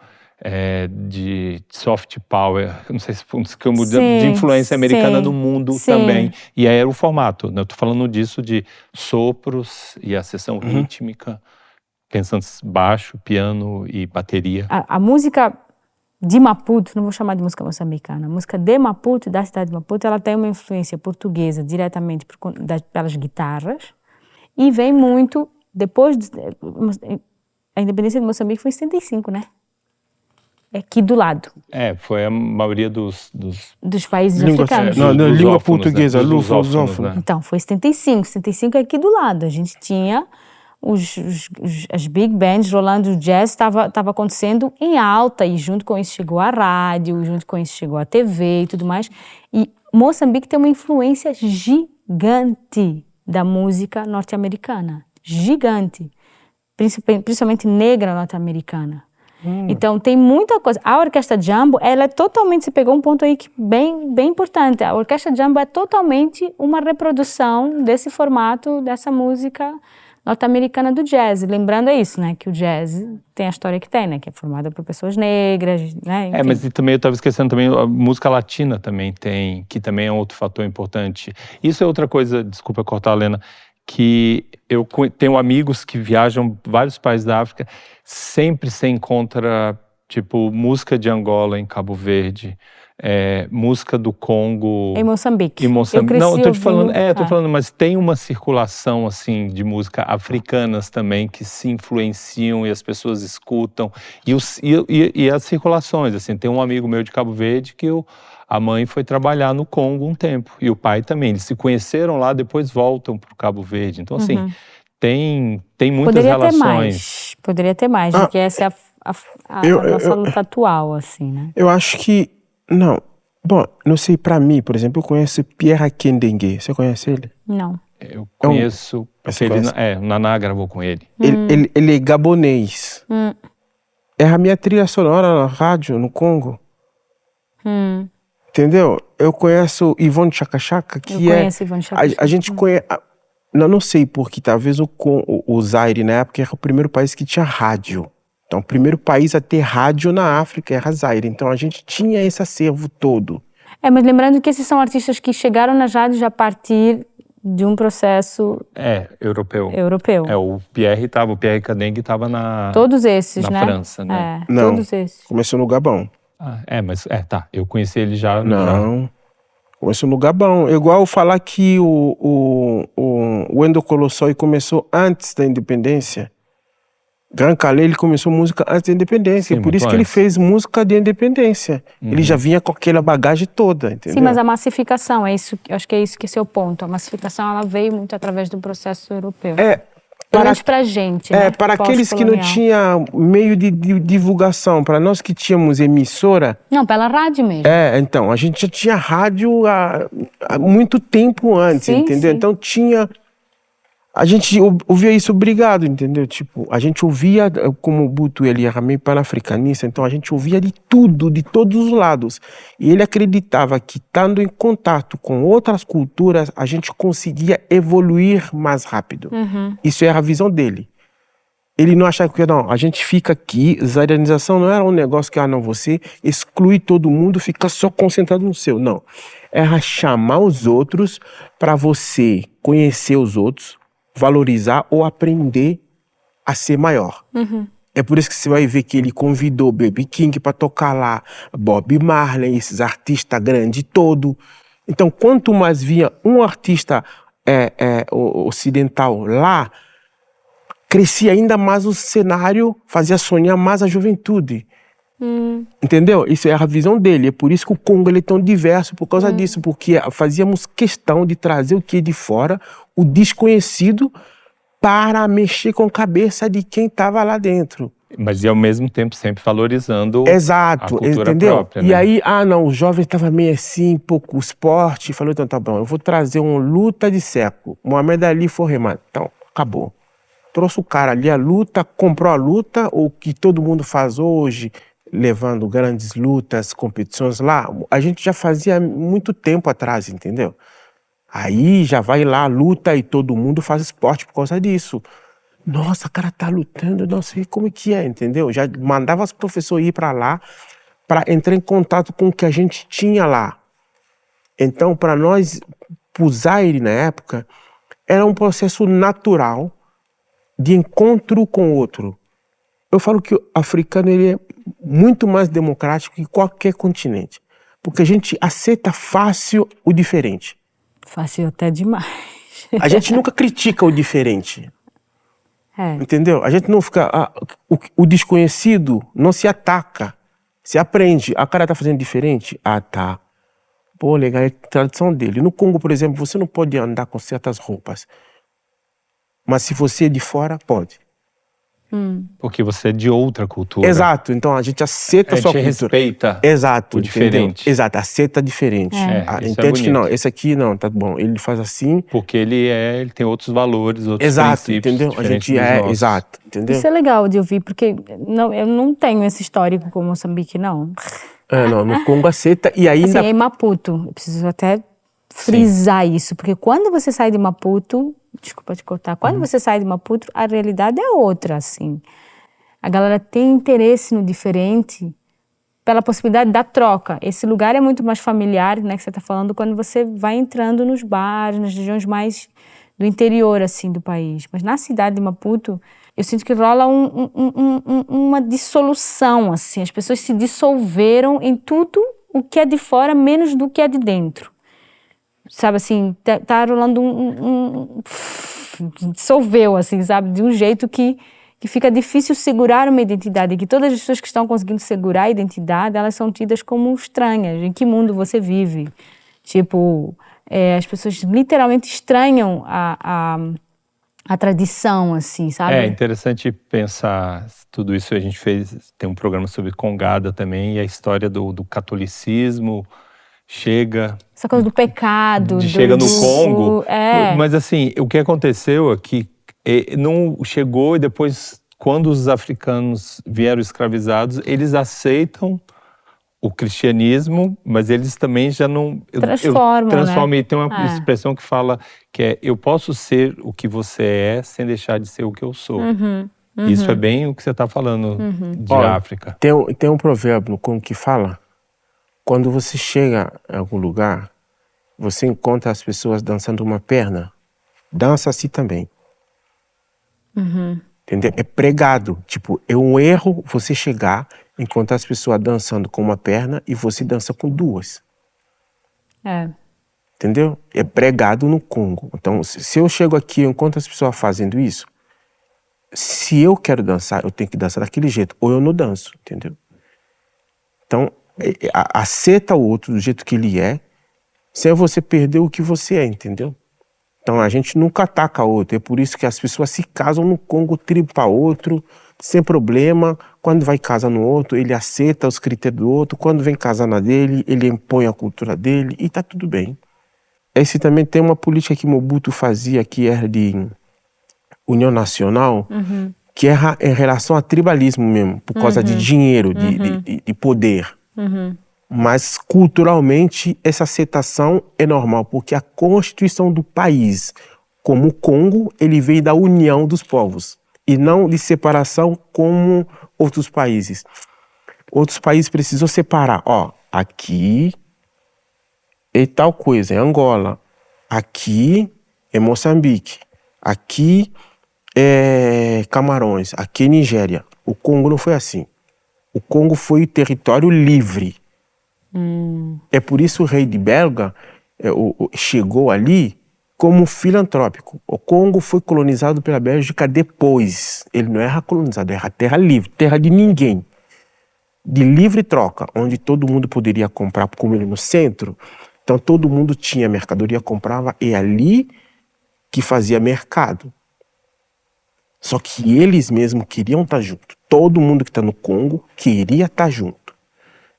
de soft power, não sei se de influência americana no mundo também. E aí era o formato, né? Eu tô falando disso, de sopros e a sessão rítmica, pensando baixo, piano e bateria. A música de Maputo, não vou chamar de música moçambicana, a música de Maputo, da cidade de Maputo, ela tem uma influência portuguesa diretamente pelas guitarras e vem muito depois a independência de Moçambique foi em 75, né? É aqui do lado. Foi a maioria dos países africanos. Língua portuguesa, lusófono. Né? Então, foi 75. 75 é aqui do lado. A gente tinha as big bands rolando, o jazz estava acontecendo em alta, e junto com isso chegou a rádio, junto com isso chegou a TV e tudo mais. E Moçambique tem uma influência gigante da música norte-americana. Gigante. Principalmente negra norte-americana. Então tem muita coisa. A orquestra Jambo, ela é totalmente, você pegou um ponto aí que bem importante. A orquestra Jambo é totalmente uma reprodução desse formato, dessa música norte-americana do jazz. Lembrando isso, né, que o jazz tem a história que tem, né, que é formada por pessoas negras, né, enfim. Mas também eu estava esquecendo também, a música latina também tem, que também é outro fator importante. Isso é outra coisa, desculpa cortar, Lena, que eu tenho amigos que viajam vários países da África, sempre se encontra, tipo, música de Angola em Cabo Verde, música do Congo... Em Moçambique. Não, eu tô te falando, tô falando, mas tem uma circulação, assim, de música africanas também, que se influenciam e as pessoas escutam, e as circulações, assim, tem um amigo meu de Cabo Verde que a mãe foi trabalhar no Congo um tempo, e o pai também, eles se conheceram lá, depois voltam para o Cabo Verde, então assim, tem muitas relações. Poderia ter mais, porque essa é a nossa luta atual, assim, né? Eu acho que, não, bom, não sei, pra mim, por exemplo, eu conheço Pierre Kendengue, você conhece ele? Não. Eu conheço, Naná gravou com ele. Ele é gabonês. É a minha trilha sonora na rádio, no Congo. Entendeu? Eu conheço Ivone Chaka Chaka, que conheço Ivone Chaka Chaka. A gente conhece... Não sei porque, talvez o Zaire, na época, era o primeiro país que tinha rádio. Então, o primeiro país a ter rádio na África era Zaire. Então, a gente tinha esse acervo todo. Mas lembrando que esses são artistas que chegaram nas rádios a partir de um processo europeu. O Pierre Kadeng estava todos esses, na França, né? Não, todos esses. Começou no Gabão. Eu conheci ele já. Não, começou no Gabão. É igual falar que o Wendell Colossoi começou antes da independência. Gran Calais, ele começou música antes da independência. Sim, por isso que ele fez música de independência. Ele já vinha com aquela bagagem toda, entendeu? Sim, mas a massificação, eu acho que é isso que é seu ponto. A massificação, ela veio muito através do processo europeu. Pra gente, né? Para aqueles que não tinham meio de divulgação, para nós que tínhamos emissora... Não, pela rádio mesmo. Então, a gente já tinha rádio há muito tempo antes, entendeu? Sim. Então a gente ouvia isso obrigado, entendeu? Tipo, a gente ouvia, como o Butu, ele era meio panafricanista, então a gente ouvia de tudo, de todos os lados. E ele acreditava que, estando em contato com outras culturas, a gente conseguia evoluir mais rápido. Isso era a visão dele. Ele não achava que, não, a gente fica aqui, zairianização não era um negócio que, você exclui todo mundo, fica só concentrado no seu. Não. Era chamar os outros para você conhecer os outros, valorizar ou aprender a ser maior. É por isso que você vai ver que ele convidou Baby King para tocar lá, Bob Marley, esses artistas grandes todo. Então, quanto mais vinha um artista ocidental lá, crescia ainda mais o cenário, fazia sonhar mais a juventude. Entendeu? Isso é a visão dele. É por isso que o Congo ele é tão diverso, por causa disso. Porque fazíamos questão de trazer o que é de fora, o desconhecido, para mexer com a cabeça de quem estava lá dentro. Mas e ao mesmo tempo sempre valorizando a cultura entendeu? própria, né? E aí, os jovens estavam meio assim, pouco esporte. Falou, então tá bom, eu vou trazer uma luta de século. Mohamed Ali foi remate. Então, acabou. Trouxe o cara ali, a luta, comprou a luta, o que todo mundo faz hoje, levando grandes lutas, competições lá, a gente já fazia muito tempo atrás, entendeu? Aí já vai lá, luta e todo mundo faz esporte por causa disso. Nossa, o cara tá lutando, não sei como que é, entendeu? Já mandava os professores ir para lá para entrar em contato com o que a gente tinha lá. Então, para nós, pro Zaire na época, era um processo natural de encontro com o outro. Eu falo que o africano ele é muito mais democrático que qualquer continente. Porque a gente aceita fácil o diferente. Fácil até demais. A gente nunca critica o diferente. Entendeu? A gente não fica... o desconhecido não se ataca. Se aprende. A cara tá fazendo diferente? Tá. Pô, legal, é a tradição dele. No Congo, por exemplo, você não pode andar com certas roupas. Mas se você é de fora, pode. Porque você é de outra cultura. Exato, então a gente aceita a sua cultura. Respeita o diferente. Exato, aceita diferente. Entende que não, esse aqui não, tá bom, ele faz assim. Porque ele tem outros valores, outros princípios. Entendeu? A gente exato, entendeu? Isso é legal de ouvir, porque eu não tenho esse histórico com Moçambique, não. Não, no Congo aceita e ainda... Assim, em Maputo, eu preciso até frisar isso, porque quando você sai de Maputo... Desculpa te cortar. Quando você sai de Maputo, a realidade é outra, assim. A galera tem interesse no diferente pela possibilidade da troca. Esse lugar é muito mais familiar, né, que você está falando, quando você vai entrando nos bares, nas regiões mais do interior, assim, do país. Mas na cidade de Maputo, eu sinto que rola uma dissolução, assim. As pessoas se dissolveram em tudo o que é de fora, menos do que é de dentro. Sabe, assim, tá rolando dissolveu, assim, sabe, de um jeito que fica difícil segurar uma identidade, que todas as pessoas que estão conseguindo segurar a identidade, elas são tidas como estranhas. Em que mundo você vive? Tipo, as pessoas literalmente estranham a tradição, assim, sabe? É interessante pensar tudo isso. A gente tem um programa sobre Congada também, e a história do catolicismo chega... Essa coisa do pecado. Chega no Congo. Mas assim, o que aconteceu é que não chegou, e depois, quando os africanos vieram escravizados, eles aceitam o cristianismo, mas eles também já não... Transformam, né? E tem uma expressão que fala que eu posso ser o que você é sem deixar de ser o que eu sou. Isso é bem o que você está falando de Olha, África. Tem um provérbio no Congo que fala: quando você chega em algum lugar, você encontra as pessoas dançando uma perna, dança assim também. Entendeu? É pregado. Tipo, é um erro você chegar, encontrar as pessoas dançando com uma perna e você dança com duas. Entendeu? É pregado no Congo. Então, se eu chego aqui e encontro as pessoas fazendo isso, se eu quero dançar, eu tenho que dançar daquele jeito, ou eu não danço, entendeu? Então, aceita o outro do jeito que ele é, sem você perder o que você é, entendeu? Então, a gente nunca ataca o outro. É por isso que as pessoas se casam no Congo, tribo para outro, sem problema. Quando vai casar no outro, ele aceita os critérios do outro. Quando vem casar na dele, ele impõe a cultura dele e tá tudo bem. Esse também tem uma política que Mobutu fazia, que era de união nacional, que era em relação a tribalismo mesmo, por causa de dinheiro, de poder. Mas culturalmente essa aceitação é normal, porque a constituição do país, como o Congo, ele veio da união dos povos e não de separação como outros países. Outros países precisam separar, ó, aqui é tal coisa, é Angola, aqui é Moçambique, aqui é Camarões, aqui é Nigéria. O Congo não foi assim. O Congo foi território livre. É por isso o rei de Belga chegou ali como filantrópico. O Congo foi colonizado pela Bélgica depois. Ele não era colonizado, era terra livre, terra de ninguém. De livre troca, onde todo mundo poderia comprar, como ele no centro. Então todo mundo tinha mercadoria, comprava, e ali que fazia mercado. Só que eles mesmos queriam estar junto. Todo mundo que está no Congo queria estar junto.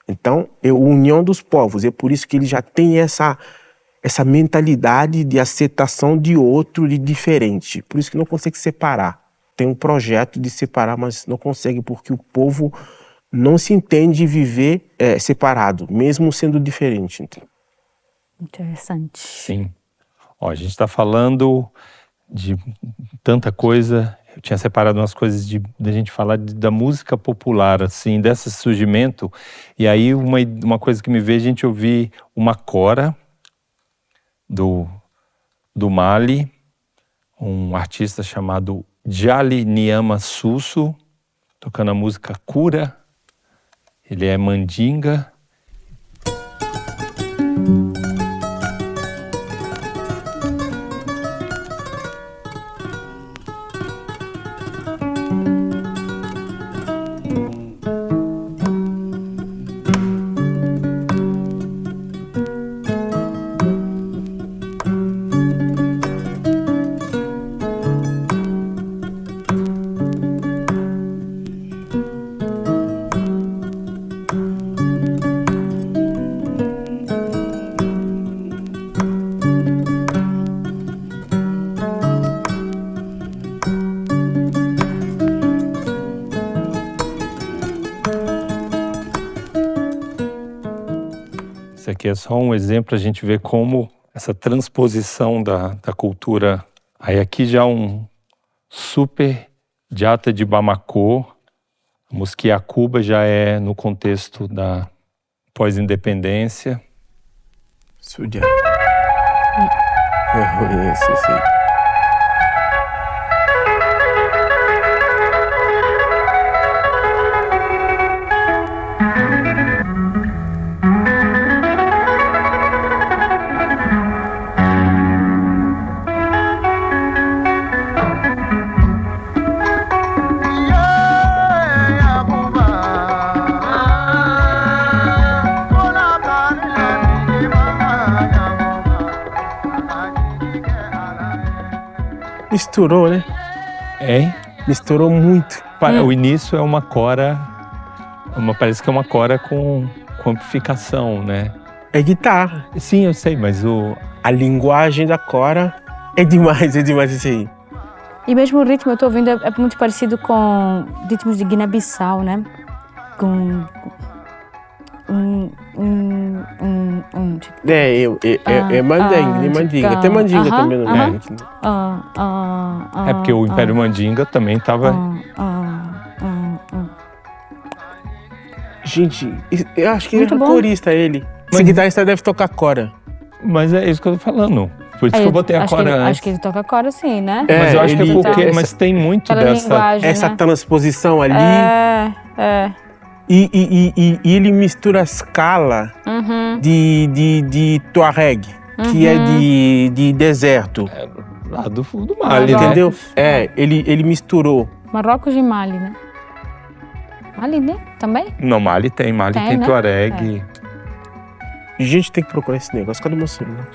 Então, é a união dos povos. É por isso que ele já tem essa mentalidade de aceitação de outro, de diferente. Por isso que não consegue separar. Tem um projeto de separar, mas não consegue, porque o povo não se entende viver separado, mesmo sendo diferente. Interessante. Sim. Ó, a gente está falando de tanta coisa. Eu tinha separado umas coisas da gente falar da música popular, assim, desse surgimento. E aí uma coisa que me veio a gente ouvir uma cora do Mali, um artista chamado Djali Nyama Susso, tocando a música Cura. Ele é mandinga. Isso aqui é só um exemplo, a gente vê como essa transposição da cultura. Aí aqui já um super Jata de Bamako, a música Yakuba já é no contexto da pós-independência. Sudia. Isso, sim. Misturou, né? É? Misturou muito. O início é uma cora, parece que é uma cora com amplificação, né? É guitarra. Sim, eu sei, mas a linguagem da cora é demais isso aí. E mesmo o ritmo, eu estou ouvindo, é muito parecido com ritmos de Guiné-Bissau, né? Com Tipo, É mandinga. Tem mandinga também no meio. É porque o Império Mandinga também estava... Gente, eu acho que Muito ele é bom. corista, ele. Esse guitarrista deve tocar cora. Mas é isso que eu tô falando. Por isso que eu botei a acho cora que ele, antes. acho que ele toca cora sim, né? Mas eu acho que é ele- porque... essa- Mas tem muito Pela dessa... linguagem, Essa né? transposição ali. É. E ele mistura a escala de Tuareg, que é de deserto. Lá do Mali, né? Entendeu? Ele misturou. Marrocos e Mali, né? Mali, né? Também? Não, Mali tem Tem, né? Tuareg. Gente, tem que procurar esse negócio. Cadê meu celular?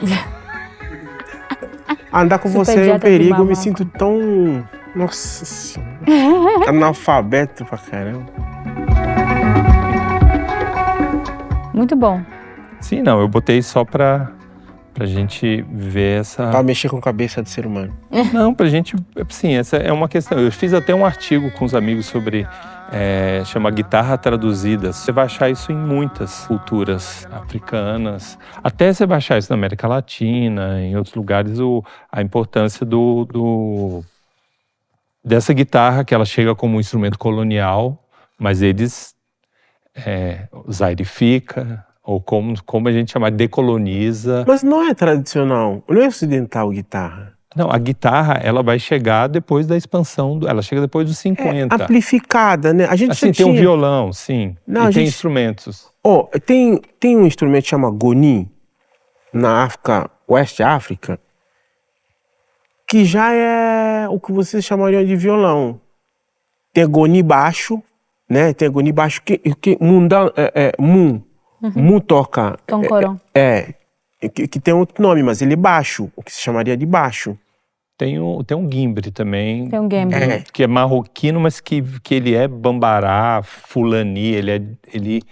Andar com Super você é um dieta de perigo. Eu me Marrocos. sinto tão... Nossa Senhora. Analfabeto pra caramba. Muito bom. Sim, não, eu botei só pra gente ver essa... Pra mexer com a cabeça do ser humano. Não, pra gente... Sim, essa é uma questão. Eu fiz até um artigo com os amigos sobre... chama Guitarra Traduzida. Você vai achar isso em muitas culturas africanas. Até você vai achar isso na América Latina, em outros lugares, a importância dessa guitarra, que ela chega como um instrumento colonial, mas eles zairifica, ou como a gente chama, decoloniza. Mas não é tradicional. Não é ocidental guitarra. Não, a guitarra, ela vai chegar depois da expansão, ela chega depois dos 50. Amplificada, né? A gente Assim, já tem um tinha... violão, sim, Não, e a tem gente- instrumentos. Tem um instrumento que chama goni, na África, Oeste África, que já é o que vocês chamariam de violão. Tem goni baixo, né? Tem goni baixo que Mu toca. Toncorão. Que tem outro nome, mas ele é baixo, o que se chamaria de baixo. Tem um guimbre também, Tem um game. que é marroquino, mas que ele é bambará, fulani, ele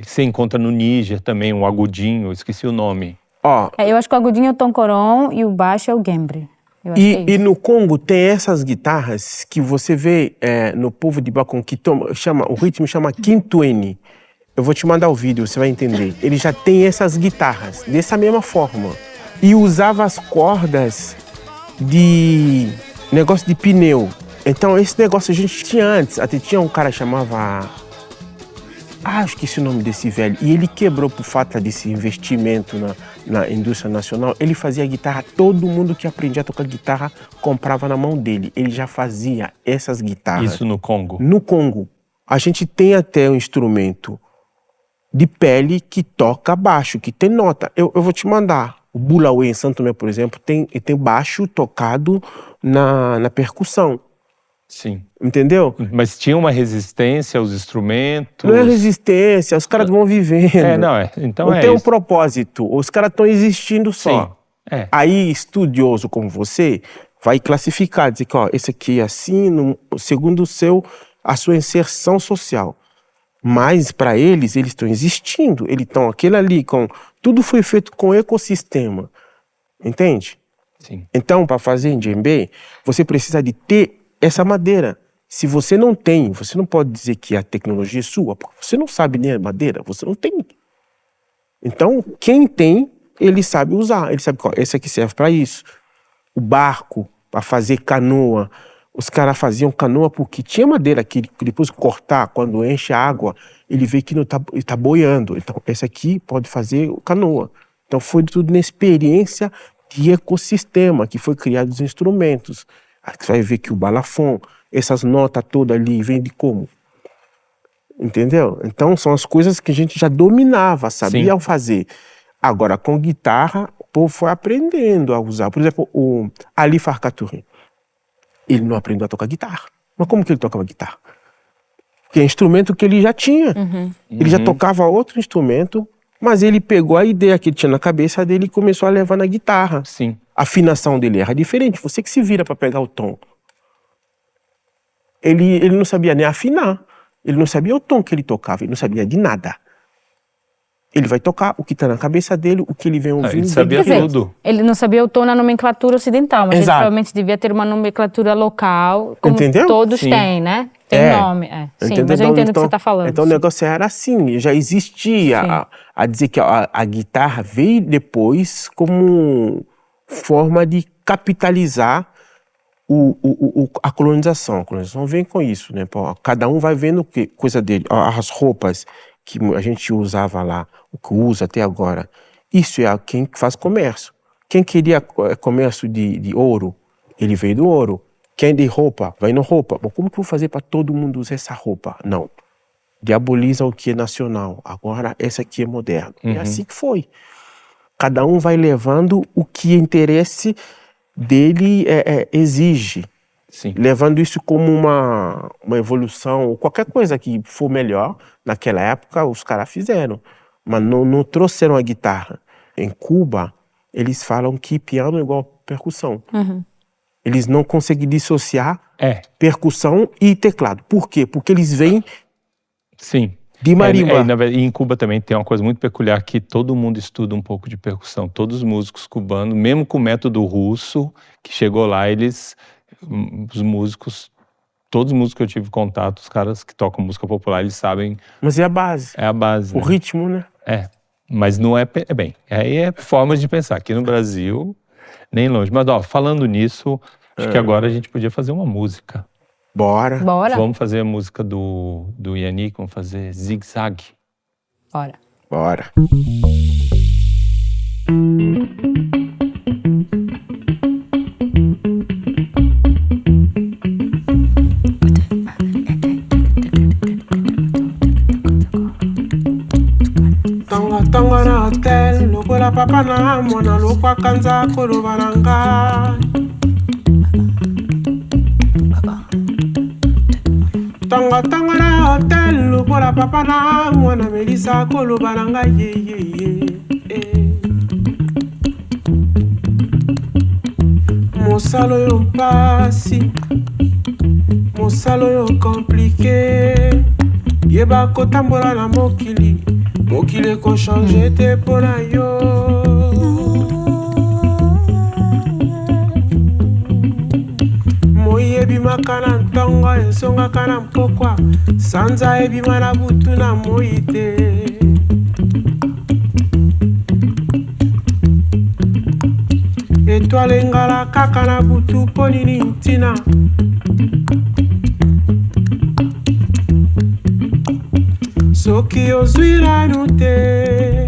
se encontra no Níger também, um agudinho, eu esqueci o nome. Eu acho que o agudinho é o toncorão e o baixo é o gembre. Eu acho que é E isso. no Congo tem essas guitarras que você vê no povo de Bacon, que o ritmo chama quintuene. Eu vou te mandar o vídeo, você vai entender. Ele já tem essas guitarras, dessa mesma forma. E usava as cordas de negócio de pneu. Então esse negócio a gente tinha antes. Até tinha um cara que chamava... esqueci o nome desse velho. E ele quebrou por falta desse investimento na indústria nacional. Ele fazia guitarra, todo mundo que aprendia a tocar guitarra comprava na mão dele. Ele já fazia essas guitarras. Isso no Congo. No Congo, a gente tem até um instrumento de pele que toca baixo, que tem nota. Eu vou te mandar. O Bulawayo em Santo Tomé, por exemplo, tem baixo tocado na percussão. Sim. Entendeu? Mas tinha uma resistência aos instrumentos. Não é resistência, os caras vão vivendo. Então não tem um isso. propósito. Os caras estão existindo só. Sim. Aí, estudioso como você, vai classificar, dizer que esse aqui é assim, segundo a sua inserção social. Mas para eles estão existindo, eles estão aquele ali tudo foi feito com ecossistema, entende? Sim. Então, para fazer em djembe, você precisa de ter essa madeira. Se você não tem, você não pode dizer que a tecnologia é sua, porque você não sabe nem a madeira, você não tem. Então, quem tem, ele sabe usar, ele sabe esse aqui serve para isso. O barco, para fazer canoa. Os caras faziam canoa porque tinha madeira que depois cortar, quando enche a água, ele vê que não tá boiando. Então, esse aqui pode fazer canoa. Então, foi tudo na experiência de ecossistema que foi criado os instrumentos. Aí você vai ver que o balafon, essas notas todas ali, vem de como? Entendeu? Então, são as coisas que a gente já dominava, sabia fazer. Agora, com guitarra, o povo foi aprendendo a usar. Por exemplo, o Ali Farka Touré. Ele não aprendeu a tocar guitarra. Mas como que ele tocava guitarra? Porque é instrumento que ele já tinha. Ele já tocava outro instrumento, mas ele pegou a ideia que ele tinha na cabeça dele e começou a levar na guitarra. Sim. A afinação dele era diferente. Você que se vira para pegar o tom. Ele não sabia nem afinar. Ele não sabia o tom que ele tocava. Ele não sabia de nada. Ele vai tocar o que está na cabeça dele, o que ele vem ouvindo. Ele sabia Quer dizer, tudo. ele não sabia o tom na nomenclatura ocidental, mas ele Exato. provavelmente devia ter uma nomenclatura local, como Entendeu? todos Sim. têm, né? Tem nome, sim, mas eu entendo o que você está falando. Então o negócio era assim, já existia a dizer que a guitarra veio depois como forma de capitalizar a colonização. A colonização vem com isso, né? Cada um vai vendo coisa dele. As roupas que a gente usava lá, o que usa até agora, isso é quem faz comércio. Quem queria comércio de ouro, ele veio do ouro. Quem de roupa, vai na roupa. Bom, como que eu vou fazer para todo mundo usar essa roupa? Não. Diaboliza o que é nacional. Agora, essa aqui é moderna. É assim que foi. Cada um vai levando o que interesse dele exige. Sim. Levando isso como uma evolução, qualquer coisa que for melhor, naquela época os caras fizeram. Mas não trouxeram a guitarra. Em Cuba, eles falam que piano é igual percussão. Eles não conseguem dissociar percussão e teclado. Por quê? Porque eles vêm de marimba. E em Cuba também tem uma coisa muito peculiar que todo mundo estuda um pouco de percussão. Todos os músicos cubanos, mesmo com o método russo, que chegou lá, todos os músicos que eu tive contato, os caras que tocam música popular, eles sabem... Mas é a base. É a base, o ritmo, né? Mas não bem, aí é formas de pensar. Aqui no Brasil, nem longe. Mas, falando nisso, acho que agora a gente podia fazer uma música. Bora. Vamos fazer a música do Yannick, vamos fazer Zig Zag. Bora. Tonga na hotel, lokola papa na mwana lokwa kanza koloba na ngai. Tonga na hotel, lokola papa na mwana melisa koloba na ngai Mosalo yo mpasi, mosalo yo komplike, yeba kotambola na mokili. Mokili ko changer te mpona yo. Moi ebimaka na ntongo esongaka na mpokwa, sanza ebima na butu na moi te. Etoile ngala kaka na butu mpo nini ntina. Soki ozwi nanu te,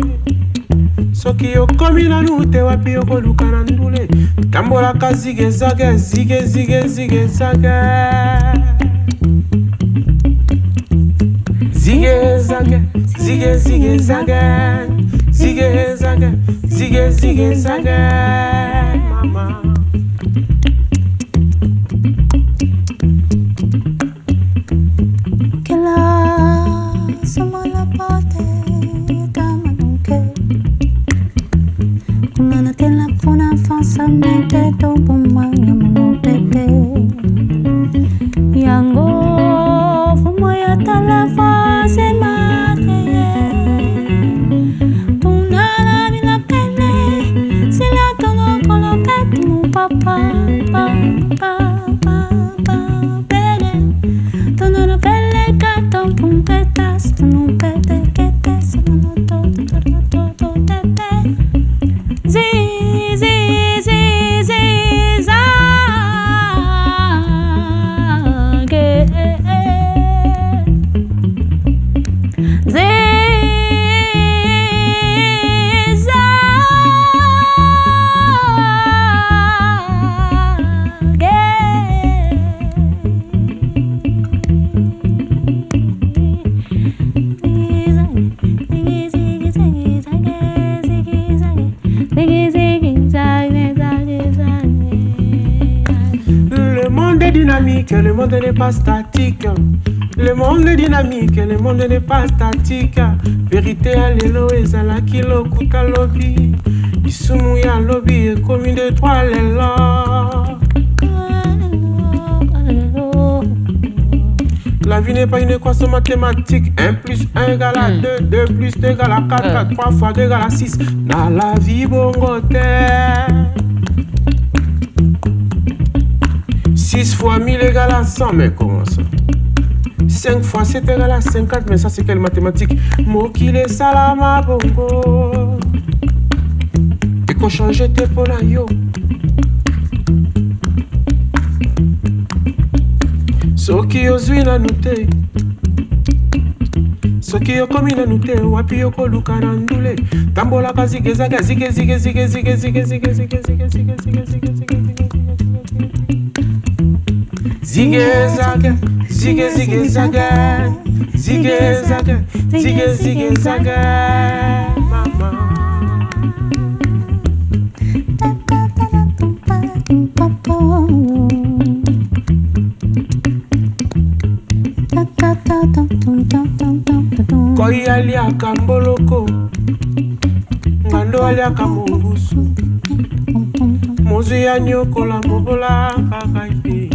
soki okomi nanu te, wapi okoluka na ndule. Tambolaka zigezage, zigezage. Zigezage, zigezage, mama. Le monde n'est pas statique. Le monde est dynamique, le monde n'est pas statique. Vérité à l'élo et à la kilo kuta lobby. Isumu ya lobby et commis de trois l'élo. La vie n'est pas une équation mathématique. 1 plus 1 égale à 2, 2 plus 2 égale à 4, 3 fois 2 égale à 6. Dans la vie bongo terre. 6 fois 1000 égale à 100, mais comment ça? 5 fois 7 égale à 50, mais ça c'est quelle mathématique? Mokile salama bongo. Et qu'on change tes pola yo. Soki yo zwi na nute. Soki yo komi na nute, wapi yo koluka na ndule. Tambola ka zige zaga zige zige zige zige zige zige zige zige zige zige zige zige zaga zige zige zaga zige zaga zige zige zaga mama. Koi aliaka mboloko ngando aliaka mobusu mozu ya nyokola mobola kakaipe.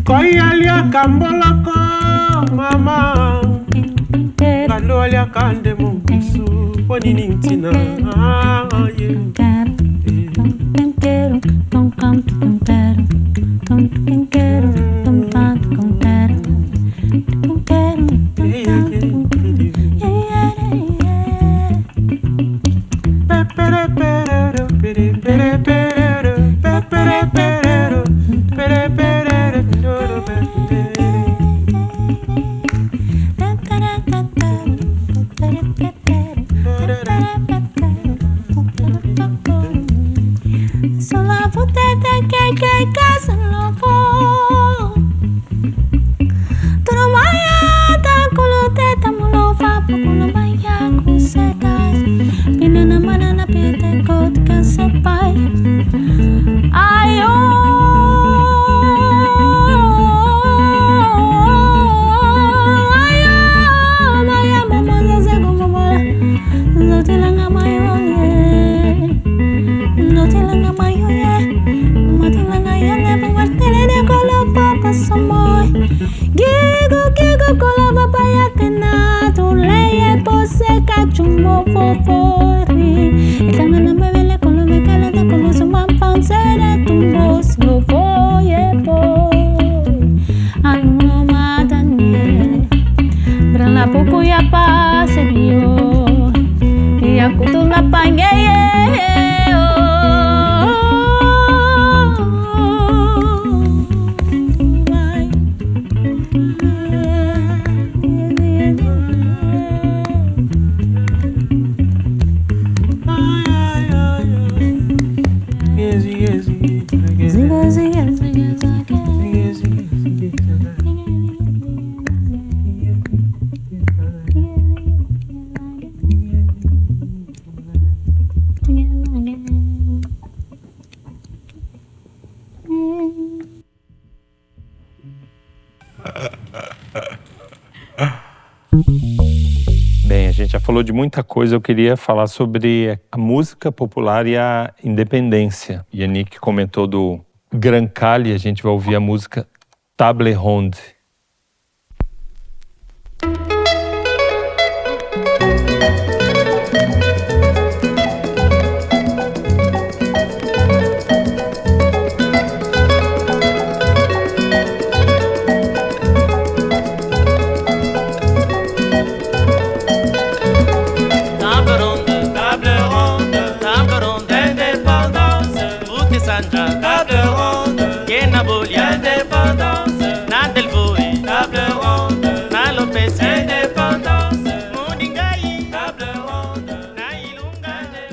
Koi aliaka mboloko mama ngando aliaka nde mobusu ponini ntina Bem, a gente já falou de muita coisa, eu queria falar sobre a música popular e a independência. Yannick comentou do Gran Cali, a gente vai ouvir a música Table Ronde.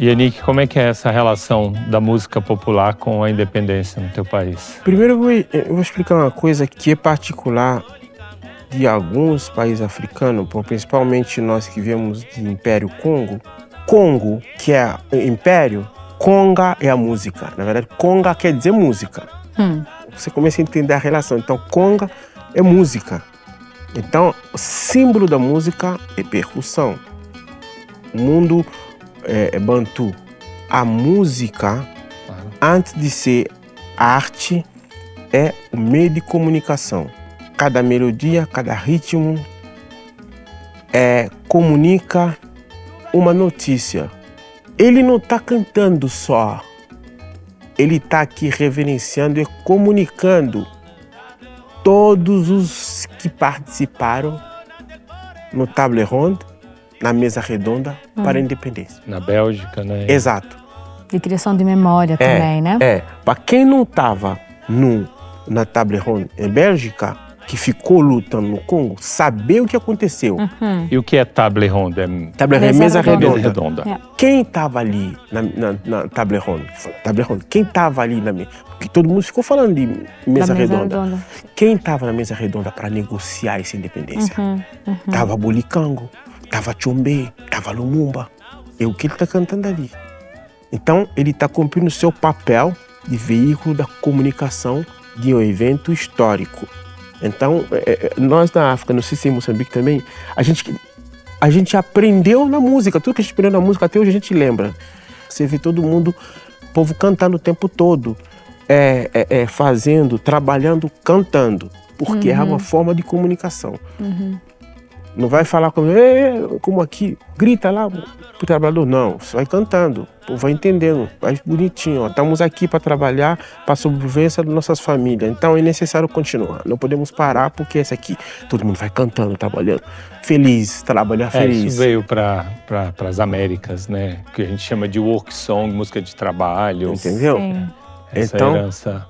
Yannick, como é que é essa relação da música popular com a independência no teu país? Primeiro eu vou explicar uma coisa que é particular de alguns países africanos, principalmente nós que viemos do Império Congo. Congo, que é Império, conga é a música. Na verdade, conga quer dizer música. Você começa a entender a relação. Então, conga é música. Então, o símbolo da música é percussão. O mundo é bantu. A música, antes de ser arte, é o meio de comunicação. Cada melodia, cada ritmo comunica uma notícia. ele não está cantando só. Ele está aqui reverenciando e comunicando todos os que participaram no Table Ronde, na mesa redonda para a independência. Na Bélgica, né? Exato. De criação de memória também, né? Para quem não estava na Table Ronde em Bélgica, que ficou lutando no Congo, saber o que aconteceu. E o que é Table Ronde? Table Ronde, mesa redonda. Mesa redonda. Quem estava ali na Table Ronde? Quem estava ali na mesa? Porque todo mundo ficou falando de mesa redonda. Quem estava na mesa redonda para negociar essa independência? Tava Bolikango, tava Tchombe, tava Lumumba. É o que ele está cantando ali. Então, ele está cumprindo o seu papel de veículo da comunicação de um evento histórico. Então, nós na África, não sei se em Moçambique também, a gente aprendeu na música. Tudo que a gente aprendeu na música até hoje a gente lembra. Você vê todo mundo, o povo cantando o tempo todo, fazendo, trabalhando, cantando. Porque é uma forma de comunicação. Não vai falar como aqui, grita lá pro trabalhador. Não, você vai cantando, o povo vai entendendo, vai bonitinho. Ó, estamos aqui para trabalhar, para a sobrevivência das nossas famílias. Então é necessário continuar. Não podemos parar porque esse aqui, todo mundo vai cantando, trabalhando. Feliz, trabalhar feliz. Isso veio para as Américas, né? Que a gente chama de work song, música de trabalho. Entendeu? Sim. Essa então, herança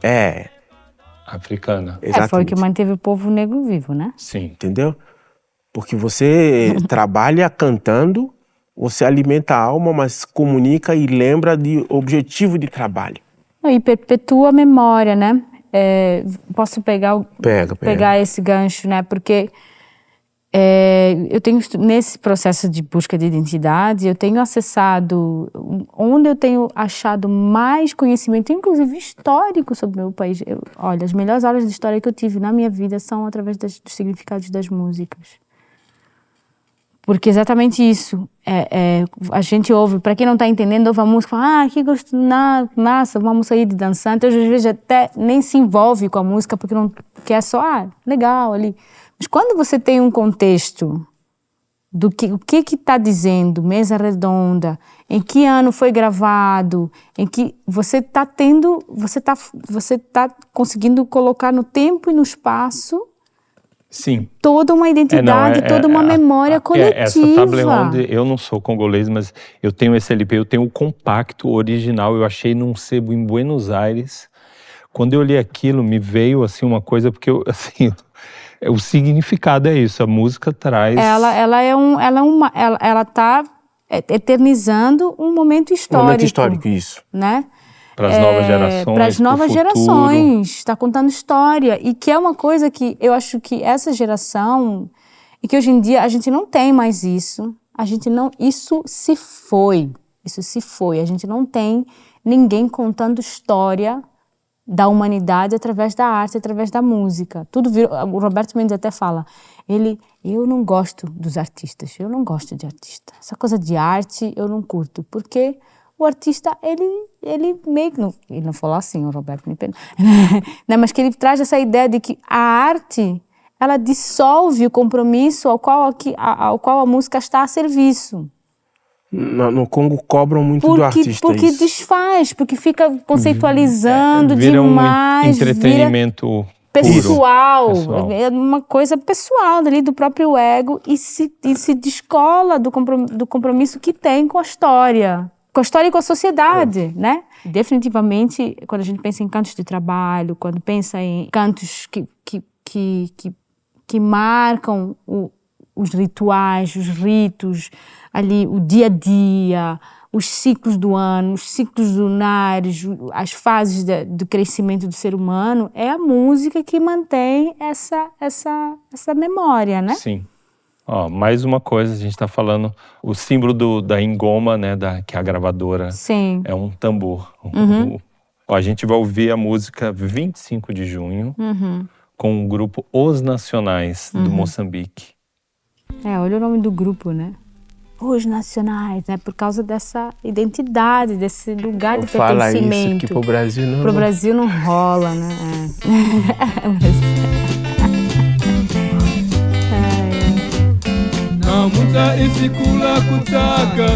africana. Exatamente. Foi o que manteve o povo negro vivo, né? Sim. Entendeu? Porque você trabalha cantando, você alimenta a alma, mas comunica e lembra de objetivo de trabalho. E perpetua a memória, né? Posso pegar esse gancho, né? Porque eu tenho, nesse processo de busca de identidade, eu tenho acessado, onde eu tenho achado mais conhecimento, inclusive histórico, sobre o meu país. Olha, as melhores aulas de história que eu tive na minha vida são através dos significados das músicas. Porque exatamente isso, a gente ouve, para quem não está entendendo, ouve a música, fala, que gosto, nossa, vamos sair de dançante. Às vezes até nem se envolve com a música, porque não quer só, legal ali. Mas quando você tem um contexto do o que está dizendo, mesa redonda, em que ano foi gravado, em que você está conseguindo colocar no tempo e no espaço. Sim. Toda uma identidade, toda uma memória coletiva. Essa Table Ronde, eu não sou congolês, mas eu tenho esse LP, eu tenho o compacto original, eu achei num sebo em Buenos Aires. Quando eu li aquilo, me veio assim uma coisa, porque o significado é isso, a música traz... Ela está eternizando um momento histórico. Um momento histórico, isso. Né? Para as novas gerações, para as novas gerações, está contando história. E que é uma coisa que eu acho que essa geração, e que hoje em dia a gente não tem mais isso, isso se foi. A gente não tem ninguém contando história da humanidade através da arte, através da música. Tudo virou, o Roberto Mendes até fala, eu não gosto dos artistas, eu não gosto de artista. Essa coisa de arte eu não curto, porque... O artista, ele meio que... Ele não falou assim, o Roberto me pena. Não, mas que ele traz essa ideia de que a arte, ela dissolve o compromisso ao qual a música está a serviço. No Congo cobram muito do artista porque isso. Desfaz, porque fica conceitualizando demais. Vira um entretenimento pessoal. É uma coisa pessoal ali do próprio ego e se descola do compromisso que tem com a história. Com a história e com a sociedade, né? Definitivamente, quando a gente pensa em cantos de trabalho, quando pensa em cantos que marcam os rituais, os ritos, ali, o dia a dia, os ciclos do ano, os ciclos lunares, as fases do crescimento do ser humano, é a música que mantém essa memória, né? Sim. Mais uma coisa, a gente está falando, o símbolo da Ingoma, né, que é a gravadora. Sim. É um tambor. A gente vai ouvir a música 25 de junho com o grupo Os Nacionais do Moçambique. Olha o nome do grupo, né? Os Nacionais, né? Por causa dessa identidade, desse lugar de pertencimento. Fala isso que pro Brasil não... Pro Brasil não rola, né? Não Mamuta isikula kutaka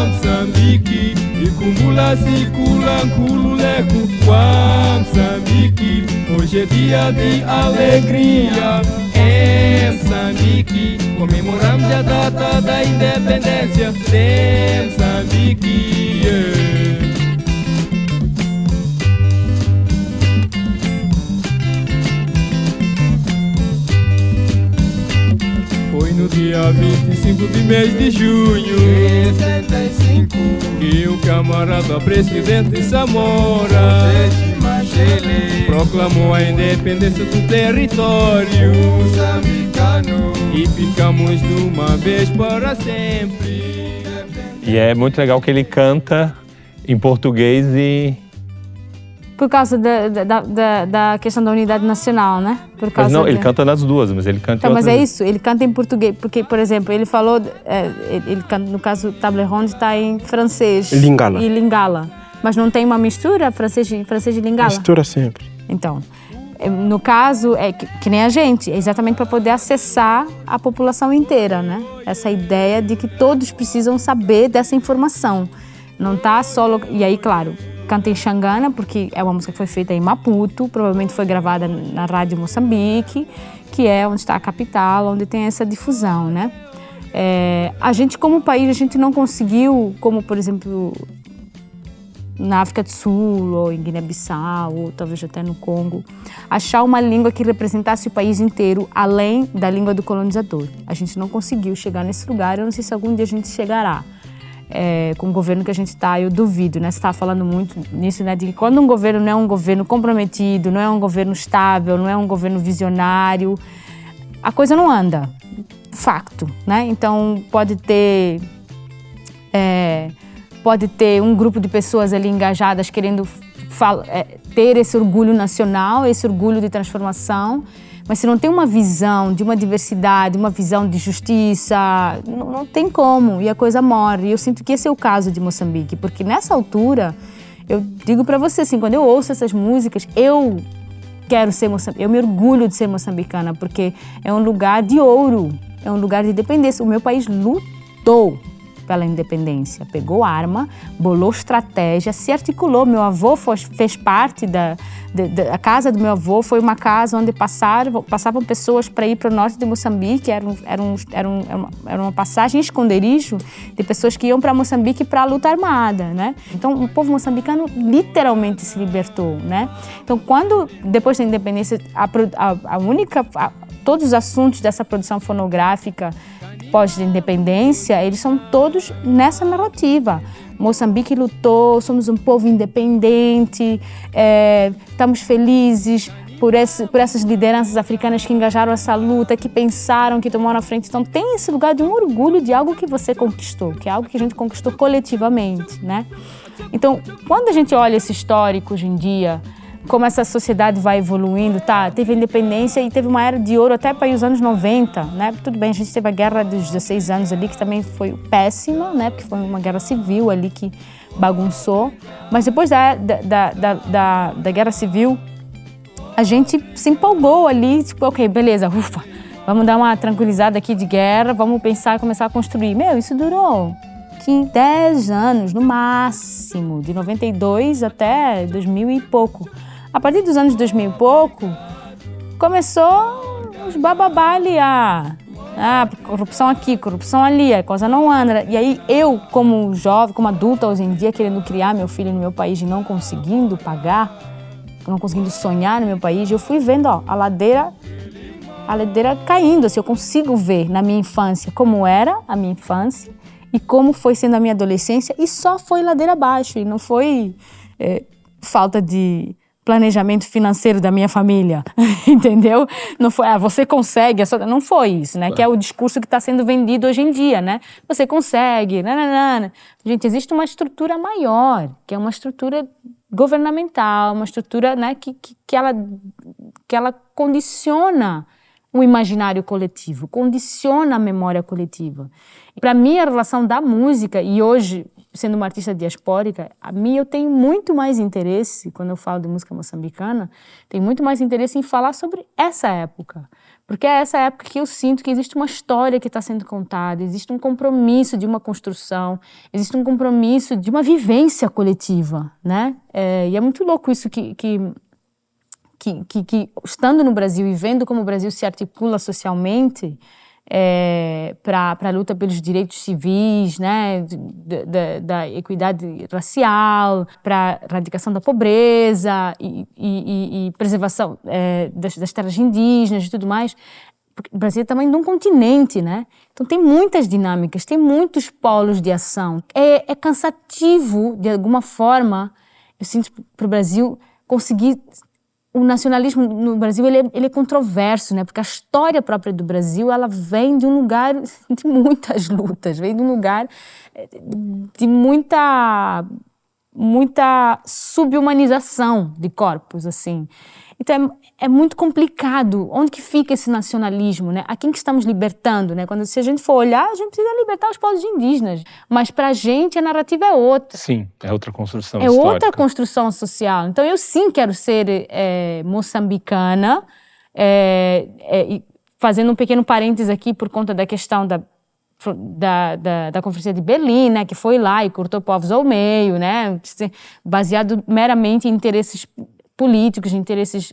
Moçambique e kumula sikula nkululeku kwa Moçambique. Hoje é dia de alegria em Moçambique, comemoramos a data da independência de Moçambique. Foi no dia 25 de mês de junho 65 que o camarada presidente Samora proclamou a independência do território moçambicano e ficamos de uma vez para sempre. E é muito legal que ele canta em português e... Por causa da questão da unidade nacional, né? Por causa Mas não, ele canta nas duas, mas ele canta então, em mas outras... é isso, ele canta em português, porque, por exemplo, ele falou, ele canta, no caso, Table Ronde está em francês Lingala. e Lingala, mas não tem uma mistura francês e Lingala? Mistura sempre. Então, no caso, é que nem a gente, é exatamente para poder acessar a população inteira, né? Essa ideia de que todos precisam saber dessa informação, não tá só... E aí, claro, canta em Xangana, porque é uma música que foi feita em Maputo, provavelmente foi gravada na Rádio Moçambique, que é onde está a capital, onde tem essa difusão, né? A gente, como país, a gente não conseguiu, como, por exemplo, na África do Sul, ou em Guiné-Bissau, ou talvez até no Congo, achar uma língua que representasse o país inteiro, além da língua do colonizador. A gente não conseguiu chegar nesse lugar, eu não sei se algum dia a gente chegará. Com o governo que a gente está, eu duvido, né? Você está falando muito nisso, né? De que quando um governo não é um governo comprometido, não é um governo estável, não é um governo visionário, a coisa não anda. Facto, né? Então, pode ter um grupo de pessoas ali engajadas querendo ter esse orgulho nacional, esse orgulho de transformação, mas se não tem uma visão de uma diversidade, uma visão de justiça, não tem como, e a coisa morre. E eu sinto que esse é o caso de Moçambique, porque nessa altura, eu digo para você, assim, quando eu ouço essas músicas, eu quero ser moçambicana, eu me orgulho de ser moçambicana, porque é um lugar de ouro, é um lugar de independência. O meu país lutou pela independência, pegou arma, bolou estratégia, se articulou. Meu avô fez parte a casa do meu avô foi uma casa onde passavam pessoas para ir para o norte de Moçambique, era uma passagem esconderijo de pessoas que iam para Moçambique para a luta armada, né? Então o povo moçambicano literalmente se libertou, né? Então depois da independência, todos os assuntos dessa produção fonográfica pós-independência, eles são todos nessa narrativa. Moçambique lutou, somos um povo independente, estamos felizes por essas lideranças africanas que engajaram essa luta, que pensaram, que tomaram a frente. Então tem esse lugar de um orgulho de algo que você conquistou, que é algo que a gente conquistou coletivamente, né? Então, quando a gente olha esse histórico hoje em dia, como essa sociedade vai evoluindo, tá? Teve a independência e teve uma era de ouro até para os anos 90, né? Tudo bem, a gente teve a guerra dos 16 anos ali, que também foi péssima, né? Porque foi uma guerra civil ali que bagunçou. Mas depois da guerra civil, a gente se empolgou ali, tipo, ok, beleza, ufa, vamos dar uma tranquilizada aqui de guerra, vamos pensar e começar a construir. Isso durou 10 anos no máximo, de 92 até 2000 e pouco. A partir dos anos 2000 e pouco, começou os bababá ali, corrupção aqui, corrupção ali, a coisa não anda. E aí eu, como jovem, como adulta hoje em dia, querendo criar meu filho no meu país e não conseguindo pagar, não conseguindo sonhar no meu país, eu fui vendo a ladeira caindo. Assim, eu consigo ver na minha infância como era a minha infância e como foi sendo a minha adolescência, e só foi ladeira abaixo, e não foi falta de planejamento financeiro da minha família, entendeu? Não foi, você consegue, não foi isso, né? Que é o discurso que está sendo vendido hoje em dia, né? Você consegue, nananana. Gente, existe uma estrutura maior, que é uma estrutura governamental, uma estrutura, né, que ela condiciona o imaginário coletivo, condiciona a memória coletiva. Para mim, a relação da música, e hoje, sendo uma artista diaspórica, eu tenho muito mais interesse, quando eu falo de música moçambicana, tenho muito mais interesse em falar sobre essa época. Porque é essa época que eu sinto que existe uma história que está sendo contada, existe um compromisso de uma construção, existe um compromisso de uma vivência coletiva, né? E é muito louco isso que estando no Brasil e vendo como o Brasil se articula socialmente para a luta pelos direitos civis, né, da equidade racial, para a erradicação da pobreza e preservação das terras indígenas e tudo mais. Porque o Brasil é também de um continente, né? Então tem muitas dinâmicas, tem muitos polos de ação. É cansativo, de alguma forma, eu sinto, para o Brasil conseguir... O nacionalismo no Brasil, ele é controverso, né? Porque a história própria do Brasil, ela vem de um lugar de muitas lutas, vem de um lugar de muita subhumanização de corpos, assim. Então, é muito complicado. Onde que fica esse nacionalismo, né? A quem que estamos libertando, né? Se a gente for olhar, a gente precisa libertar os povos indígenas. Mas pra gente, a narrativa é outra. Sim, é outra construção histórica. É outra construção social. Então, eu sim quero ser moçambicana, fazendo um pequeno parênteses aqui por conta da questão da Conferência de Berlim, né, que foi lá e cortou povos ao meio, né, baseado meramente em interesses políticos, interesses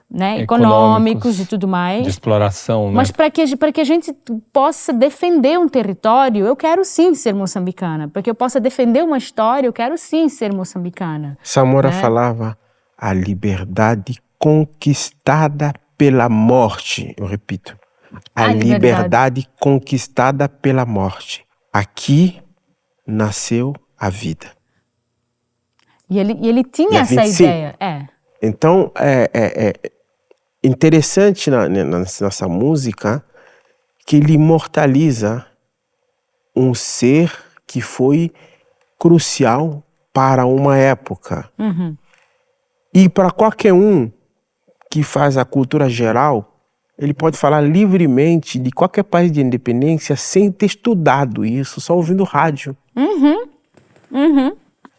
né, econômicos e tudo mais. De exploração, né? Mas para que a gente possa defender um território, eu quero sim ser moçambicana. Para que eu possa defender uma história, eu quero sim ser moçambicana. Samora falava a liberdade conquistada pela morte, eu repito. A liberdade conquistada pela morte. Aqui nasceu a vida. E ele tinha essa ideia. Então, é interessante nessa música que ele imortaliza um ser que foi crucial para uma época. Uhum. E para qualquer um que faz a cultura geral, ele pode falar livremente de qualquer país de independência sem ter estudado isso, só ouvindo rádio.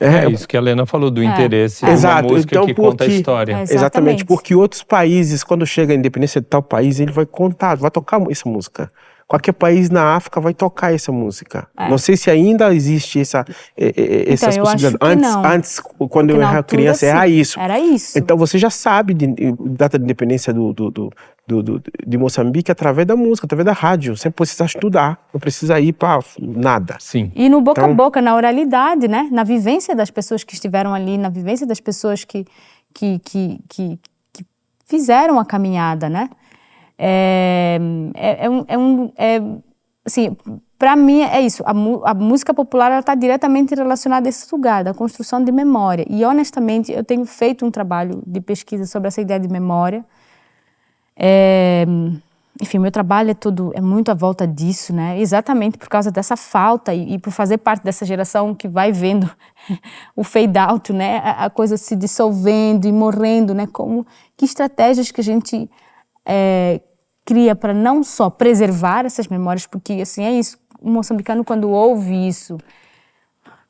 É isso que a Helena falou, do interesse de uma música então, que conta a história. Exatamente, porque outros países, quando chega a independência de tal país, ele vai contar, vai tocar essa música. Qualquer país na África vai tocar essa música. Não sei se ainda existe essas possibilidades. Antes, quando eu era criança, era isso. Era isso. Então você já sabe data de independência de Moçambique através da música, através da rádio. Sem precisar estudar, não precisa ir para nada. Sim. E no boca a boca, na oralidade, né? Na vivência das pessoas que estiveram ali, na vivência das pessoas que fizeram a caminhada, né? Assim, para mim é isso. A música popular está diretamente relacionada a esse lugar da construção de memória. E honestamente, eu tenho feito um trabalho de pesquisa sobre essa ideia de memória. Enfim, meu trabalho é muito à volta disso, né? Exatamente por causa dessa falta e por fazer parte dessa geração que vai vendo o fade out, né? A coisa se dissolvendo e morrendo, né? Que estratégias que a gente cria para não só preservar essas memórias, porque assim é isso, o moçambicano quando ouve isso,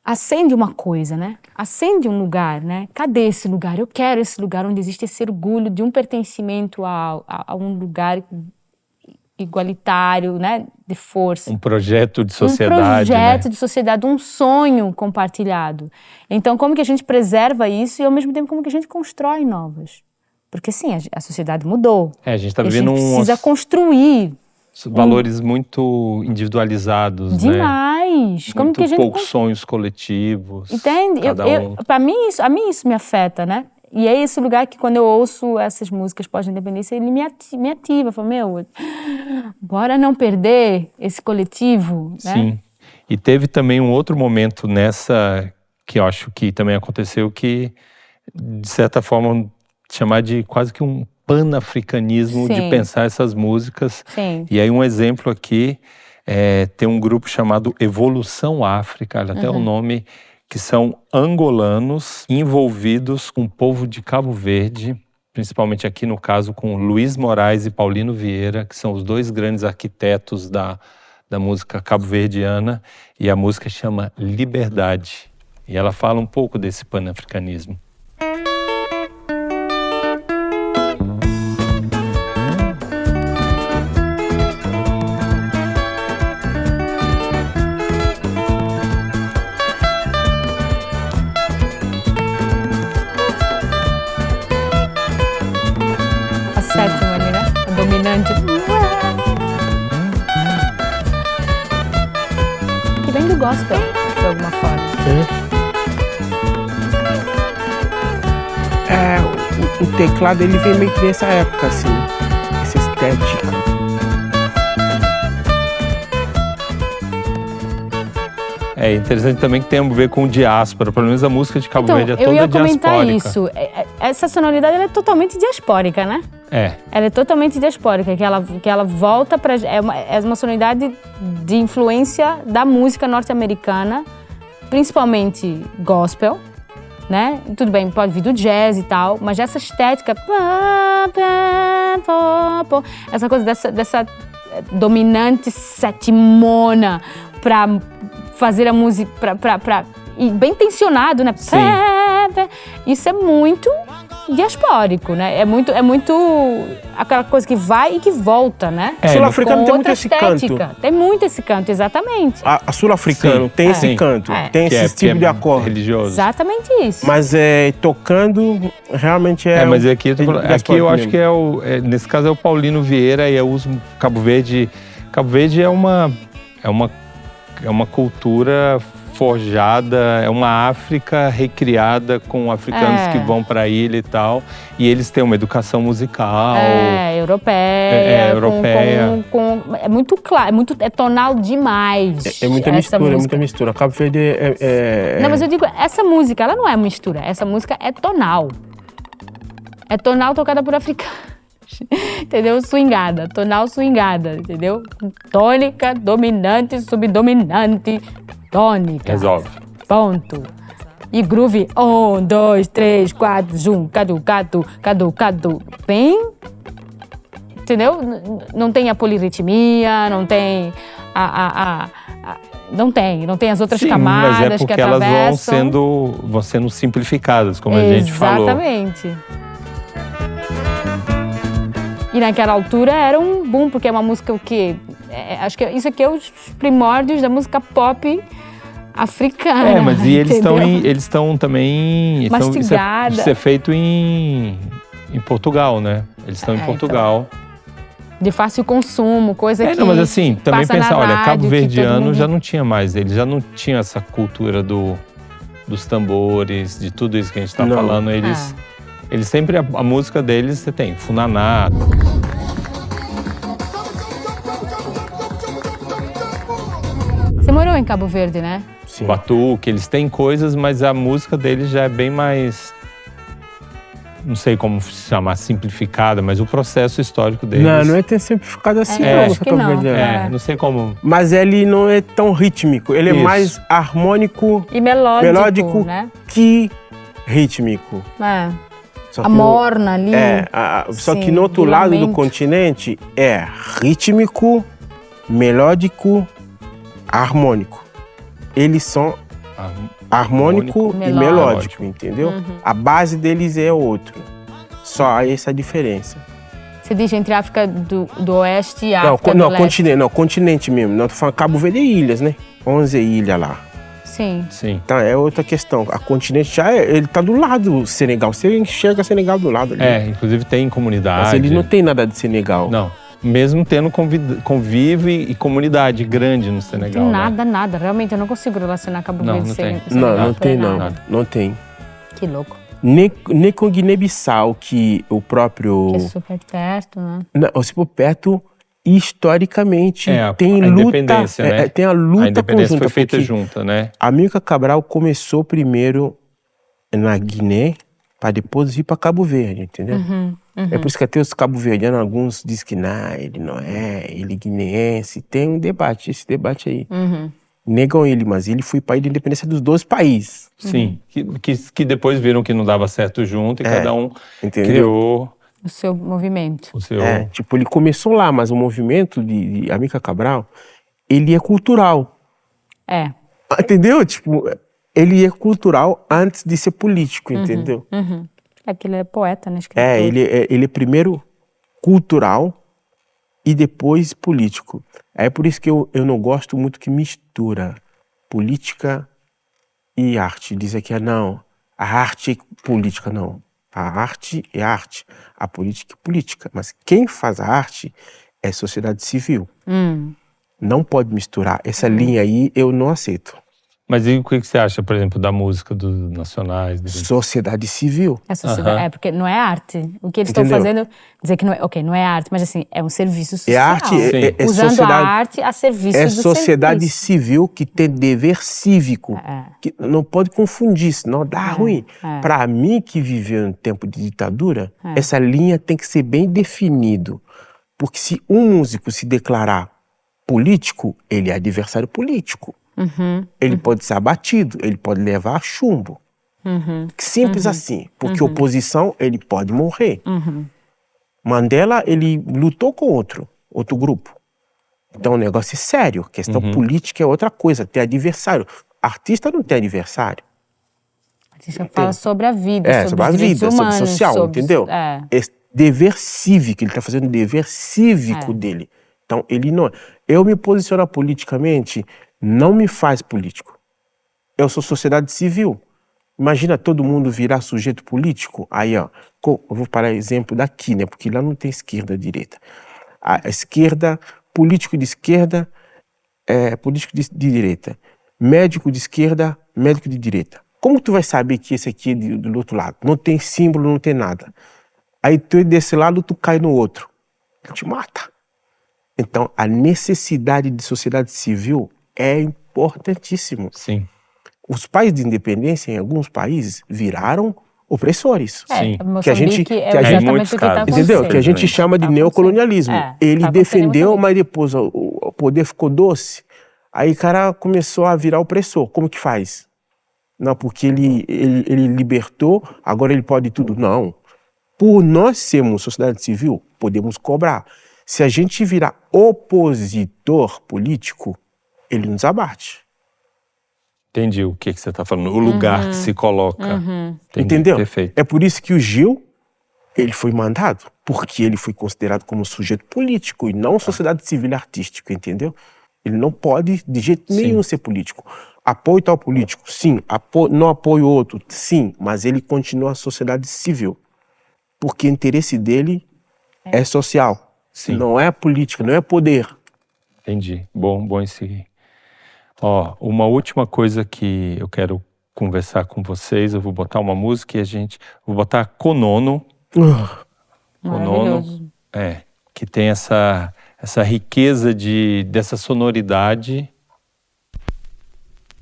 acende uma coisa, né? Acende um lugar, né? Cadê esse lugar? Eu quero esse lugar onde existe esse orgulho de um pertencimento a um lugar igualitário, né? De força. Um projeto de sociedade, um projeto de sociedade, um sonho compartilhado. Então, como que a gente preserva isso e ao mesmo tempo como que a gente constrói novas? Porque sim, a sociedade mudou. A gente está vivendo precisa construir valores muito individualizados, demais. Né? Como muito que a gente poucos sonhos coletivos. Entende? Para mim isso me afeta, né? E é esse lugar que quando eu ouço essas músicas pós-independência, ele me ativa. Fala, bora não perder esse coletivo, né? Sim. E teve também um outro momento nessa que eu acho que também aconteceu que, de certa forma, chamar de quase que um panafricanismo de pensar essas músicas. Sim. E aí um exemplo aqui, tem um grupo chamado Evolução África, até o nome, que são angolanos envolvidos com o povo de Cabo Verde, principalmente aqui no caso com Luiz Moraes e Paulino Vieira, que são os dois grandes arquitetos da música cabo-verdiana, e a música chama Liberdade. E ela fala um pouco desse panafricanismo. dominante. Que vem do gospel, de alguma forma. O teclado, ele vem meio que nessa época, assim. Essa estética. É interessante também que tem a ver com diáspora, pelo menos a música de Cabo Verde é eu toda ia comentar diaspórica. isso. Essa sonoridade ela é totalmente diaspórica, né? É. Ela é totalmente diaspórica, que ela volta para... É uma sonoridade de influência da música norte-americana, principalmente gospel, né? Tudo bem, pode vir do jazz e tal, mas essa estética... Essa coisa dessa dominante setimona para fazer a música... E bem tensionado, né? Sim. Isso é muito diaspórico, né? É muito aquela coisa que vai e que volta, né? Sul-africano tem muito outra esse estética. canto. Tem muito esse canto, exatamente. A sul-africano tem esse canto, tem esse tipo de acorde. Religioso. Exatamente isso. Mas tocando, realmente Mas aqui, aqui eu acho que nesse caso é o Paulino Vieira e eu uso Cabo Verde. Cabo Verde é uma cultura forjada, é uma África recriada com africanos que vão para a ilha e tal, e eles têm uma educação musical. Europeia. Europeia. É muito claro, é tonal demais. É muita mistura, é muita mistura. Cabo Verde Não, mas eu digo, essa música, ela não é mistura, essa música é tonal. É tonal tocada por africanos. Entendeu? Swingada, tonal swingada, entendeu? Tônica, dominante, subdominante, tônica. Resolve. Ponto. E groove, 1, 2, 3, 4, jum, cadu, bem, entendeu? Não tem a polirritmia, não tem não tem as outras camadas mas é porque que elas atravessam. vão sendo simplificadas, como a gente falou. Exatamente. E naquela altura era um boom, porque é uma música acho que isso aqui é os primórdios da música pop africana. Mas e eles estão também... Mastigada. Isso é feito em Portugal, né? Eles estão em Portugal. Então, de fácil consumo, coisa que... Não, mas assim, também pensar, olha, Cabo Verdeano já não tinha mais, eles já não tinham essa cultura dos tambores, de tudo isso que a gente está falando, eles sempre, a música deles, você tem Funaná. Você morou em Cabo Verde, né? Sim. Batuque, eles têm coisas, mas a música deles já é bem mais, não sei como chamar, simplificada, mas o processo histórico deles... Não é tão simplificado assim, acho que não. Não sei como... Mas ele não é tão rítmico, ele é mais harmônico e melódico, né? Que rítmico. A morna ali. Só que no outro lado do continente é rítmico, melódico, harmônico. Eles são harmônico e melódico, entendeu? A base deles é outro. Só essa diferença. Você diz entre a África do Oeste e a África do Leste? Continente mesmo. Não, tô falando Cabo Verde é ilhas, né? 11 ilhas lá. Sim. Então é outra questão. A continente já ele tá do lado do Senegal. Você enxerga Senegal do lado ali. Inclusive tem comunidade. Mas ele não tem nada de Senegal. Não. Mesmo tendo convívio e comunidade grande no Senegal. Não tem nada. Realmente eu não consigo relacionar Cabo Verde com Senegal. Não tem. Não tem. Que louco. Nem com Guiné-Bissau, que o próprio... Que é super perto, né? Não, super perto, historicamente, tem a luta... independência, né? Tem a luta a independência conjunta. foi feita junta, né? Amílcar Cabral começou primeiro na Guiné, para depois vir para Cabo Verde, entendeu? É por isso que até os cabo-verdianos, alguns dizem que não, ele não é, ele é guineense. Tem um debate, esse debate aí. Negam ele, mas ele foi pai da independência dos dois países. Sim, que depois viram que não dava certo junto e cada um criou o seu movimento. O seu... tipo, ele começou lá, mas o movimento de Amílcar Cabral, ele é cultural. Entendeu? Tipo, ele é cultural antes de ser político, entendeu? É que ele é poeta, né? Escritor. Ele é primeiro cultural e depois político. É por isso que eu não gosto muito que mistura política e arte. Dizer que não, a arte é política, não. A arte é arte, a política é política. Mas quem faz a arte é a sociedade civil. Não pode misturar. Essa linha aí eu não aceito. Mas e o que você acha, por exemplo, da música dos nacionais? Sociedade civil. É sociedade, porque não é arte. O que eles estão Entendeu? fazendo, dizer que não é, ok, não é arte, mas assim, é um serviço social. É arte, é usando sociedade, a arte a serviço é do sociedade serviço. civil que tem dever cívico. Que não pode confundir, senão dá ruim. Para mim, que viveu em tempo de ditadura, essa linha tem que ser bem definido. Porque se um músico se declarar político, ele é adversário político. Ele pode ser abatido, ele pode levar chumbo. Simples assim. Porque oposição, ele pode morrer. Mandela, ele lutou com outro grupo. Então o negócio é sério. Questão política é outra coisa. Tem adversário. Artista não tem adversário. A gente fala sobre a vida, sobre a vida, humanos, sobre o social, entendeu? Esse dever cívico, ele está fazendo o dever cívico dele. Então ele não... Eu me posicionar politicamente não me faz político. Eu sou sociedade civil. Imagina todo mundo virar sujeito político. Aí, ó, eu vou parar exemplo daqui, né? Porque lá não tem esquerda e direita. A esquerda, político de esquerda, político de direita. Médico de esquerda, médico de direita. Como tu vai saber que esse aqui é do outro lado? Não tem símbolo, não tem nada. Aí tu desse lado, tu cai no outro. Ele te mata. Então, a necessidade de sociedade civil é importantíssimo. Sim. Os países de independência, em alguns países, viraram opressores. Sim. Que a gente, exatamente o que tá entendeu? Que a gente chama de neocolonialismo. Ele defendeu, mas depois o poder ficou doce. Aí o cara começou a virar opressor. Como que faz? Não, porque ele libertou, agora ele pode tudo. Não. Por nós sermos sociedade civil, podemos cobrar. Se a gente virar opositor político, ele nos abate. Entendi o que você está falando, o lugar que se coloca. Entendeu? Perfeito. É por isso que o Gil, ele foi mandado, porque ele foi considerado como sujeito político e não sociedade civil e artística, entendeu? Ele não pode de jeito nenhum ser político. Apoio tal político, sim. Não apoio outro, sim. Mas ele continua a sociedade civil. Porque o interesse dele é social. Sim. Não é política, não é poder. Entendi. Bom esse... Ó, uma última coisa que eu quero conversar com vocês, eu vou botar uma música e vou botar Konono. Konono, que tem essa riqueza dessa sonoridade,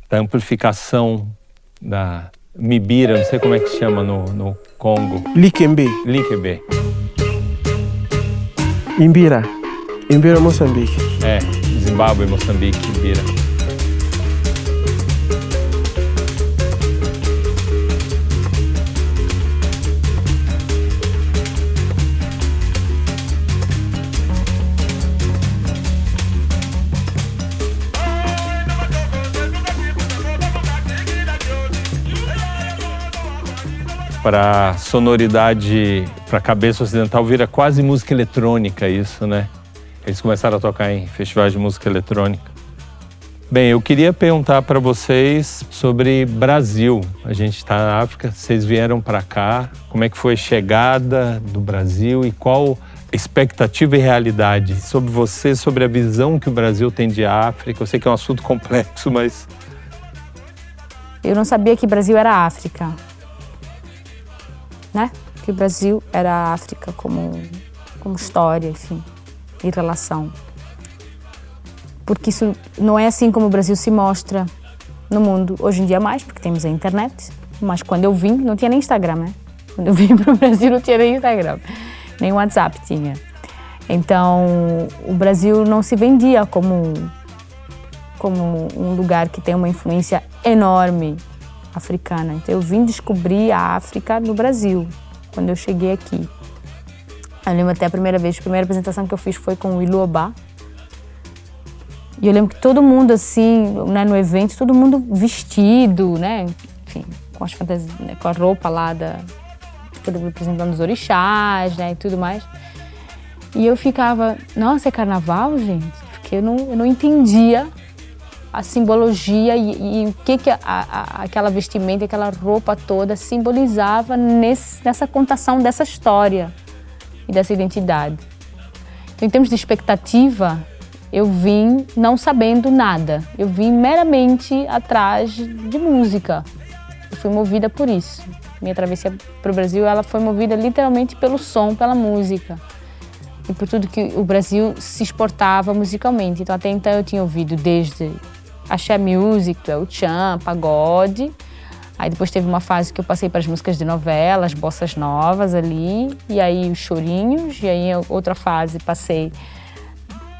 da amplificação da Mibira, não sei como é que chama no Congo. Likembe. Imbira. Imbira, Moçambique. Zimbábue, Moçambique, Imbira. Para sonoridade, para a cabeça ocidental, vira quase música eletrônica isso, né? Eles começaram a tocar em festivais de música eletrônica. Bem, eu queria perguntar para vocês sobre Brasil. A gente está na África, vocês vieram para cá. Como é que foi a chegada do Brasil e qual expectativa e realidade sobre você, sobre a visão que o Brasil tem de África? Eu sei que é um assunto complexo, mas... Eu não sabia que o Brasil era África. Né? Que o Brasil era a África como história, enfim, e relação. Porque isso não é assim como o Brasil se mostra no mundo hoje em dia mais, porque temos a internet, mas quando eu vim não tinha nem Instagram, né? Quando eu vim para o Brasil não tinha nem Instagram, nem WhatsApp tinha. Então o Brasil não se vendia como um lugar que tem uma influência enorme africana. Então eu vim descobrir a África no Brasil, quando eu cheguei aqui. Eu lembro até a primeira apresentação que eu fiz foi com o Iluobá. E eu lembro que todo mundo assim, né, no evento, todo mundo vestido, né, enfim, com as fantasias, né, com a roupa lá representando os orixás, né, e tudo mais. E eu ficava, nossa, é carnaval, gente? Porque eu não entendia a simbologia e o que aquela vestimenta, aquela roupa toda simbolizava nessa contação dessa história e dessa identidade. Então, em termos de expectativa, eu vim não sabendo nada. Eu vim meramente atrás de música. Eu fui movida por isso. Minha travessia para o Brasil, ela foi movida literalmente pelo som, pela música. E por tudo que o Brasil se exportava musicalmente. Então, até então, eu tinha ouvido desde axé music, El Chan, pagode. Aí depois teve uma fase que eu passei para as músicas de novela, as bossas novas ali. E aí os chorinhos. E aí outra fase passei...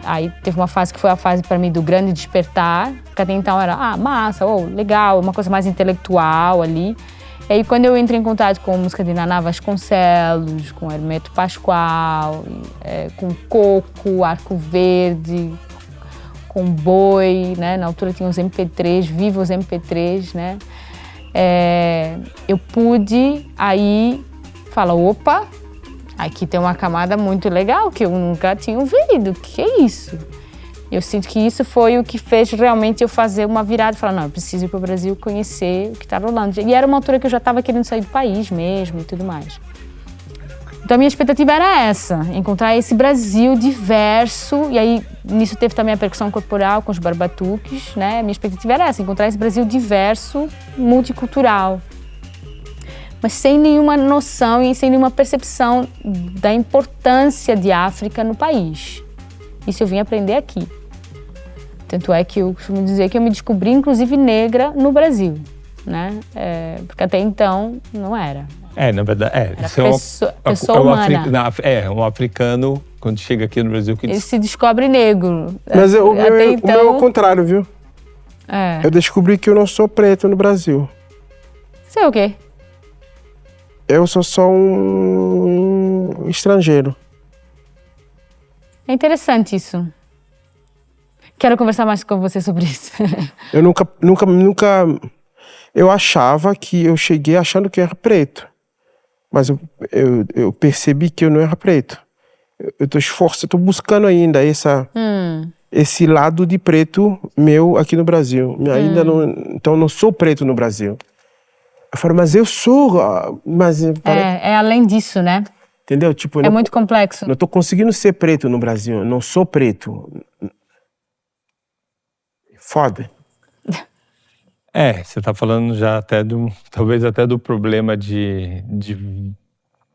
Aí teve uma fase que foi a fase para mim do grande despertar. Que até então era, massa, legal, uma coisa mais intelectual ali. E aí, quando eu entrei em contato com a música de Naná Vasconcelos, com Hermeto Pascoal, com Coco, Arco Verde, com Boi, né? Na altura tinha os MP3, viva os MP3, né? Eu pude aí falar, opa, aqui tem uma camada muito legal que eu nunca tinha ouvido, que é isso? Eu sinto que isso foi o que fez realmente eu fazer uma virada e falar, não, eu preciso ir para o Brasil conhecer o que está rolando. E era uma altura que eu já estava querendo sair do país mesmo e tudo mais. Então a minha expectativa era essa, encontrar esse Brasil diverso, e aí nisso teve também a percussão corporal com os barbatuques, né? A minha expectativa era essa, encontrar esse Brasil diverso, multicultural. Mas sem nenhuma noção e sem nenhuma percepção da importância de África no país. Isso eu vim aprender aqui. Tanto é que eu costumo dizer que eu me descobri, inclusive, negra no Brasil, né? Porque até então não era. Na verdade, era pessoa humana. Um africano, quando chega aqui no Brasil... Ele se descobre negro. Mas o meu é o contrário, viu? Eu descobri que eu não sou preto no Brasil. Você é o quê? Eu sou só um estrangeiro. É interessante isso. Quero conversar mais com você sobre isso. Eu nunca... Eu achava que... Eu cheguei achando que eu era preto. Mas eu percebi que eu não era preto. Eu tô buscando ainda esse lado de preto meu aqui no Brasil. Ainda não... Então, eu não sou preto no Brasil. Eu falo, mas eu sou... Mas, é além disso, né? Entendeu? Tipo, é muito complexo. Não tô conseguindo ser preto no Brasil. Eu não sou preto. Foda. Você tá falando já até talvez até do problema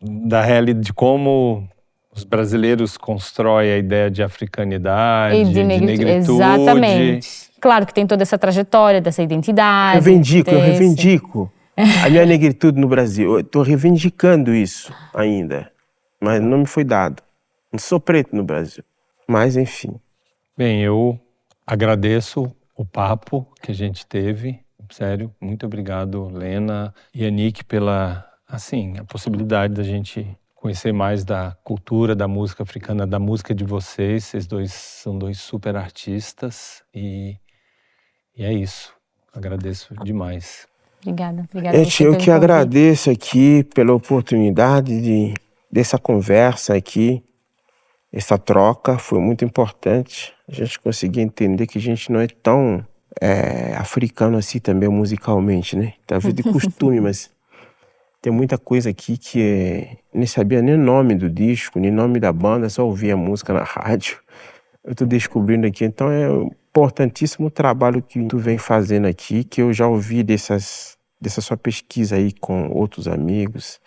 da realidade, de como os brasileiros constroem a ideia de africanidade, e de negritude. Exatamente. Claro que tem toda essa trajetória, dessa identidade. Eu reivindico a minha negritude no Brasil. Eu tô reivindicando isso ainda. Mas não me foi dado. Não sou preto no Brasil. Mas, enfim. Bem, eu agradeço o papo que a gente teve. Sério, muito obrigado, Lena e Yannick, pela, a possibilidade da gente conhecer mais da cultura, da música africana, da música de vocês. Vocês dois são dois super artistas e é isso. Agradeço demais. Obrigada. Eu que agradeço aqui pela oportunidade dessa conversa aqui, essa troca foi muito importante. A gente conseguir entender que a gente não é tão africano assim também musicalmente, né? Talvez de costume, mas tem muita coisa aqui que nem sabia nem o nome do disco, nem o nome da banda, só ouvia a música na rádio. Eu tô descobrindo aqui, então é importantíssimo o trabalho que tu vem fazendo aqui, que eu já ouvi dessa sua pesquisa aí com outros amigos,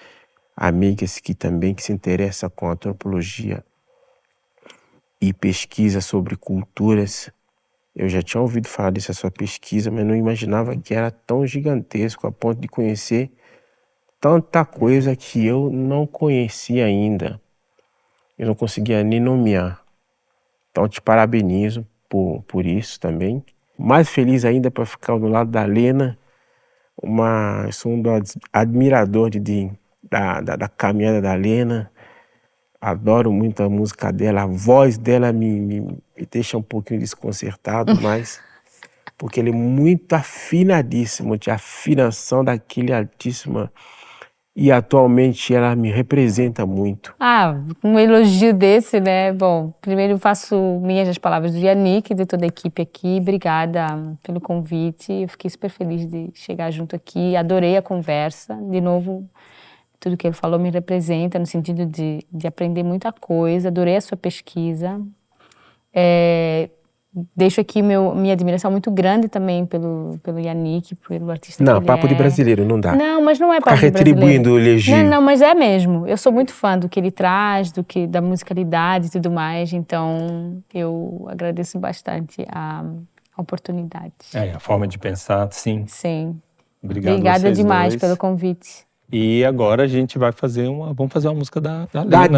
amigas que se interessam com antropologia e pesquisa sobre culturas. Eu já tinha ouvido falar dessa sua pesquisa, mas não imaginava que era tão gigantesco a ponto de conhecer tanta coisa que eu não conhecia ainda. Eu não conseguia nem nomear. Então te parabenizo por isso também. Mais feliz ainda para ficar do lado da Lena. Eu sou um admirador da caminhada da Lena. Adoro muito a música dela, a voz dela me deixa um pouquinho desconcertado, mas porque ele é muito afinadíssimo, de afinação daquele altíssima e atualmente ela me representa muito. Um elogio desse, né? Bom, primeiro eu faço minhas as palavras do Yannick e de toda a equipe aqui. Obrigada pelo convite. Eu fiquei super feliz de chegar junto aqui. Adorei a conversa. De novo, tudo que ele falou me representa no sentido de aprender muita coisa. Adorei a sua pesquisa. Deixo aqui minha admiração muito grande também pelo Yannick, pelo artista que ele é. Não, papo de brasileiro, não dá. Não, mas não é papo Ficar de brasileiro. retribuindo o elogio. Não, mas é mesmo. Eu sou muito fã do que ele traz, da musicalidade e tudo mais, então eu agradeço bastante a oportunidade. A forma de pensar, sim. Sim. Obrigada vocês demais dois. pelo convite. E agora a gente vai fazer vamos fazer uma música da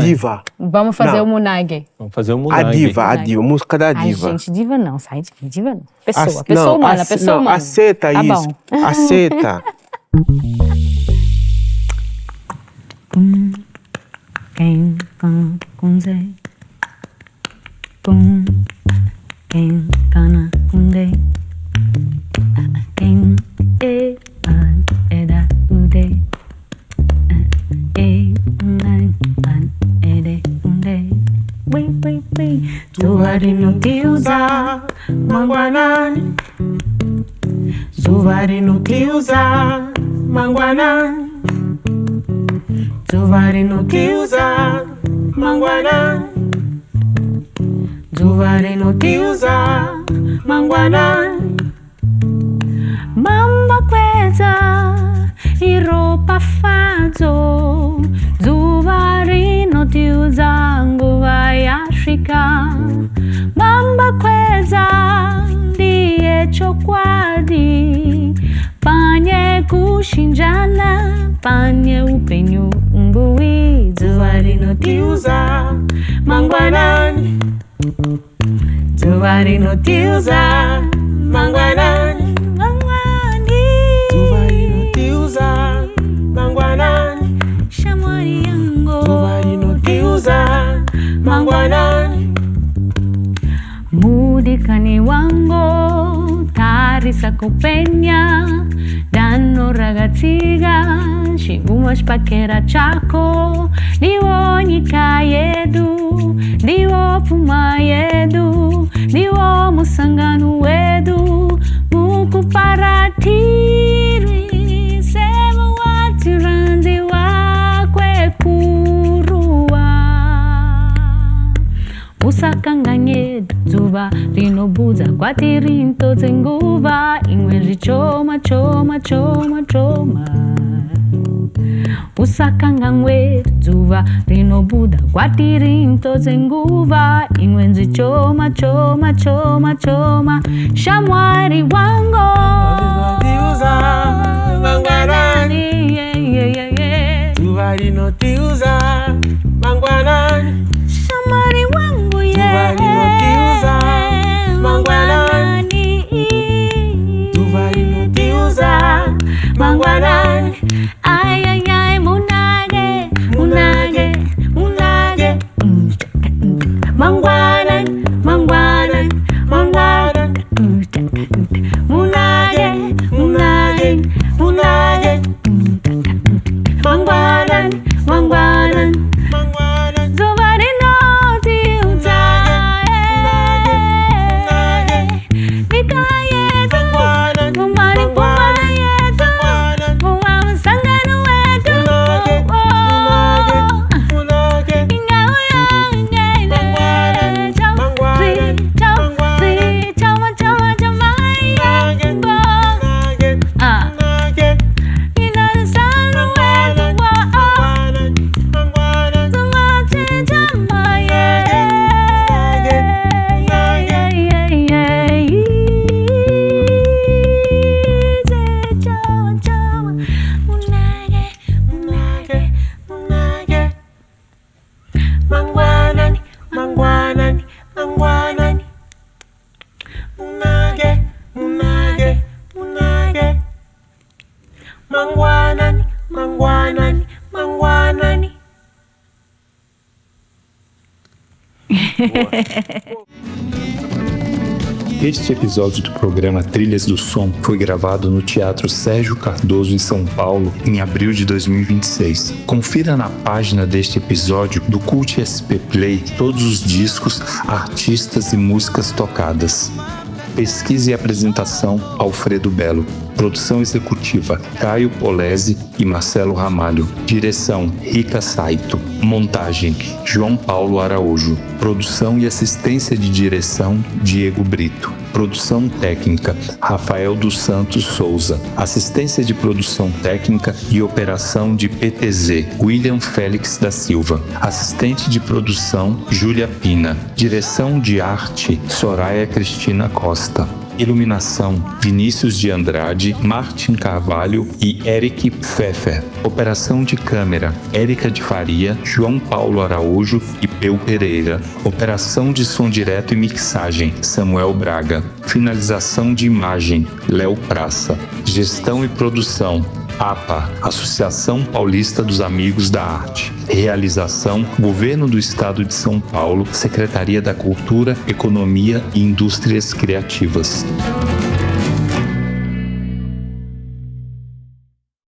diva. Vamos fazer o Munage. Vamos fazer o Munage. A diva, música da diva. Ai, gente, diva não, sai de diva não. Pessoa humana. Aceita tá isso. Bom. Aceita. Zuvari no tiuza, manguanani. Zuvari no tiuza, manguanani. Zuvari no tiuza, manguanani. Zuvari no tiuza, manguanani. Mamba kweza, iropa fazo. Zuvari no tiuza, vai Africa. Mamba kweza, die chokwadi. Panye kushinjana, panye upenyu umbui. Zuvari no tiuza, manguanani. Zuvari no tiuza, manguanani. Zuvari no tiuza, manguanani. Shamwari yango. Zuvari no tiuza, manguanani. Mudikani wango, tarisa kupenya. Dano ragazziga, shigumas pakera chako. Diwo nyika yedu, diwo puma yedu. Diwo musanganu wedu, muku paratiri. Semu watiranzi wakwe kurua. Usakanganye zuva rinobuza kwatirinto zenguva. Ingwenji choma choma choma choma. Usakangangwe zuva rinobuda kwatirinto zenguva. Ingwenji choma choma choma choma. Shamwari wango tiuza mangwanani. Zuva rinotiuza mangwanani. Shamwari wangu zuva rinotiuza mangwanani. Zuva rinotiuza mangwanani. Ay ay ay munage munage munage. Mangwanan mangwanan mangwanan. Munage munage munage. Mangwanan mangwanan mangwanan. Zuvari no tiuza nikaye mangwanan mumani pumana yetu. Muamu sanganu wetu. Munage ingawa yange mangwanan mangwanan chama chama chama yango. Munage inasanu wetu mangwanan mangwanan. Zumati chama Mangwanani, mangwanani, mangwanani. Munage, munage, munage. Mangwanani, mangwanani, mangwanani. Boa. Este episódio do programa Trilhas do Som foi gravado no Teatro Sérgio Cardoso, em São Paulo, em abril de 2026. Confira na página deste episódio do Cult SP Play todos os discos, artistas e músicas tocadas. Pesquisa e apresentação, Alfredo Belo. Produção executiva, Caio Polese e Marcelo Ramalho. Direção, Rica Saito. Montagem, João Paulo Araújo. Produção e assistência de direção, Diego Brito. Produção técnica, Rafael dos Santos Souza. Assistência de produção técnica e operação de PTZ, William Félix da Silva. Assistente de produção, Júlia Pina. Direção de arte, Soraya Cristina Costa. Iluminação, Vinícius de Andrade, Martin Carvalho e Eric Pfeffer. Operação de câmera, Érica de Faria, João Paulo Araújo e Peu Pereira. Operação de som direto e mixagem, Samuel Braga. Finalização de imagem, Léo Praça. Gestão e produção, APA, Associação Paulista dos Amigos da Arte. Realização, Governo do Estado de São Paulo, Secretaria da Cultura, Economia e Indústrias Criativas.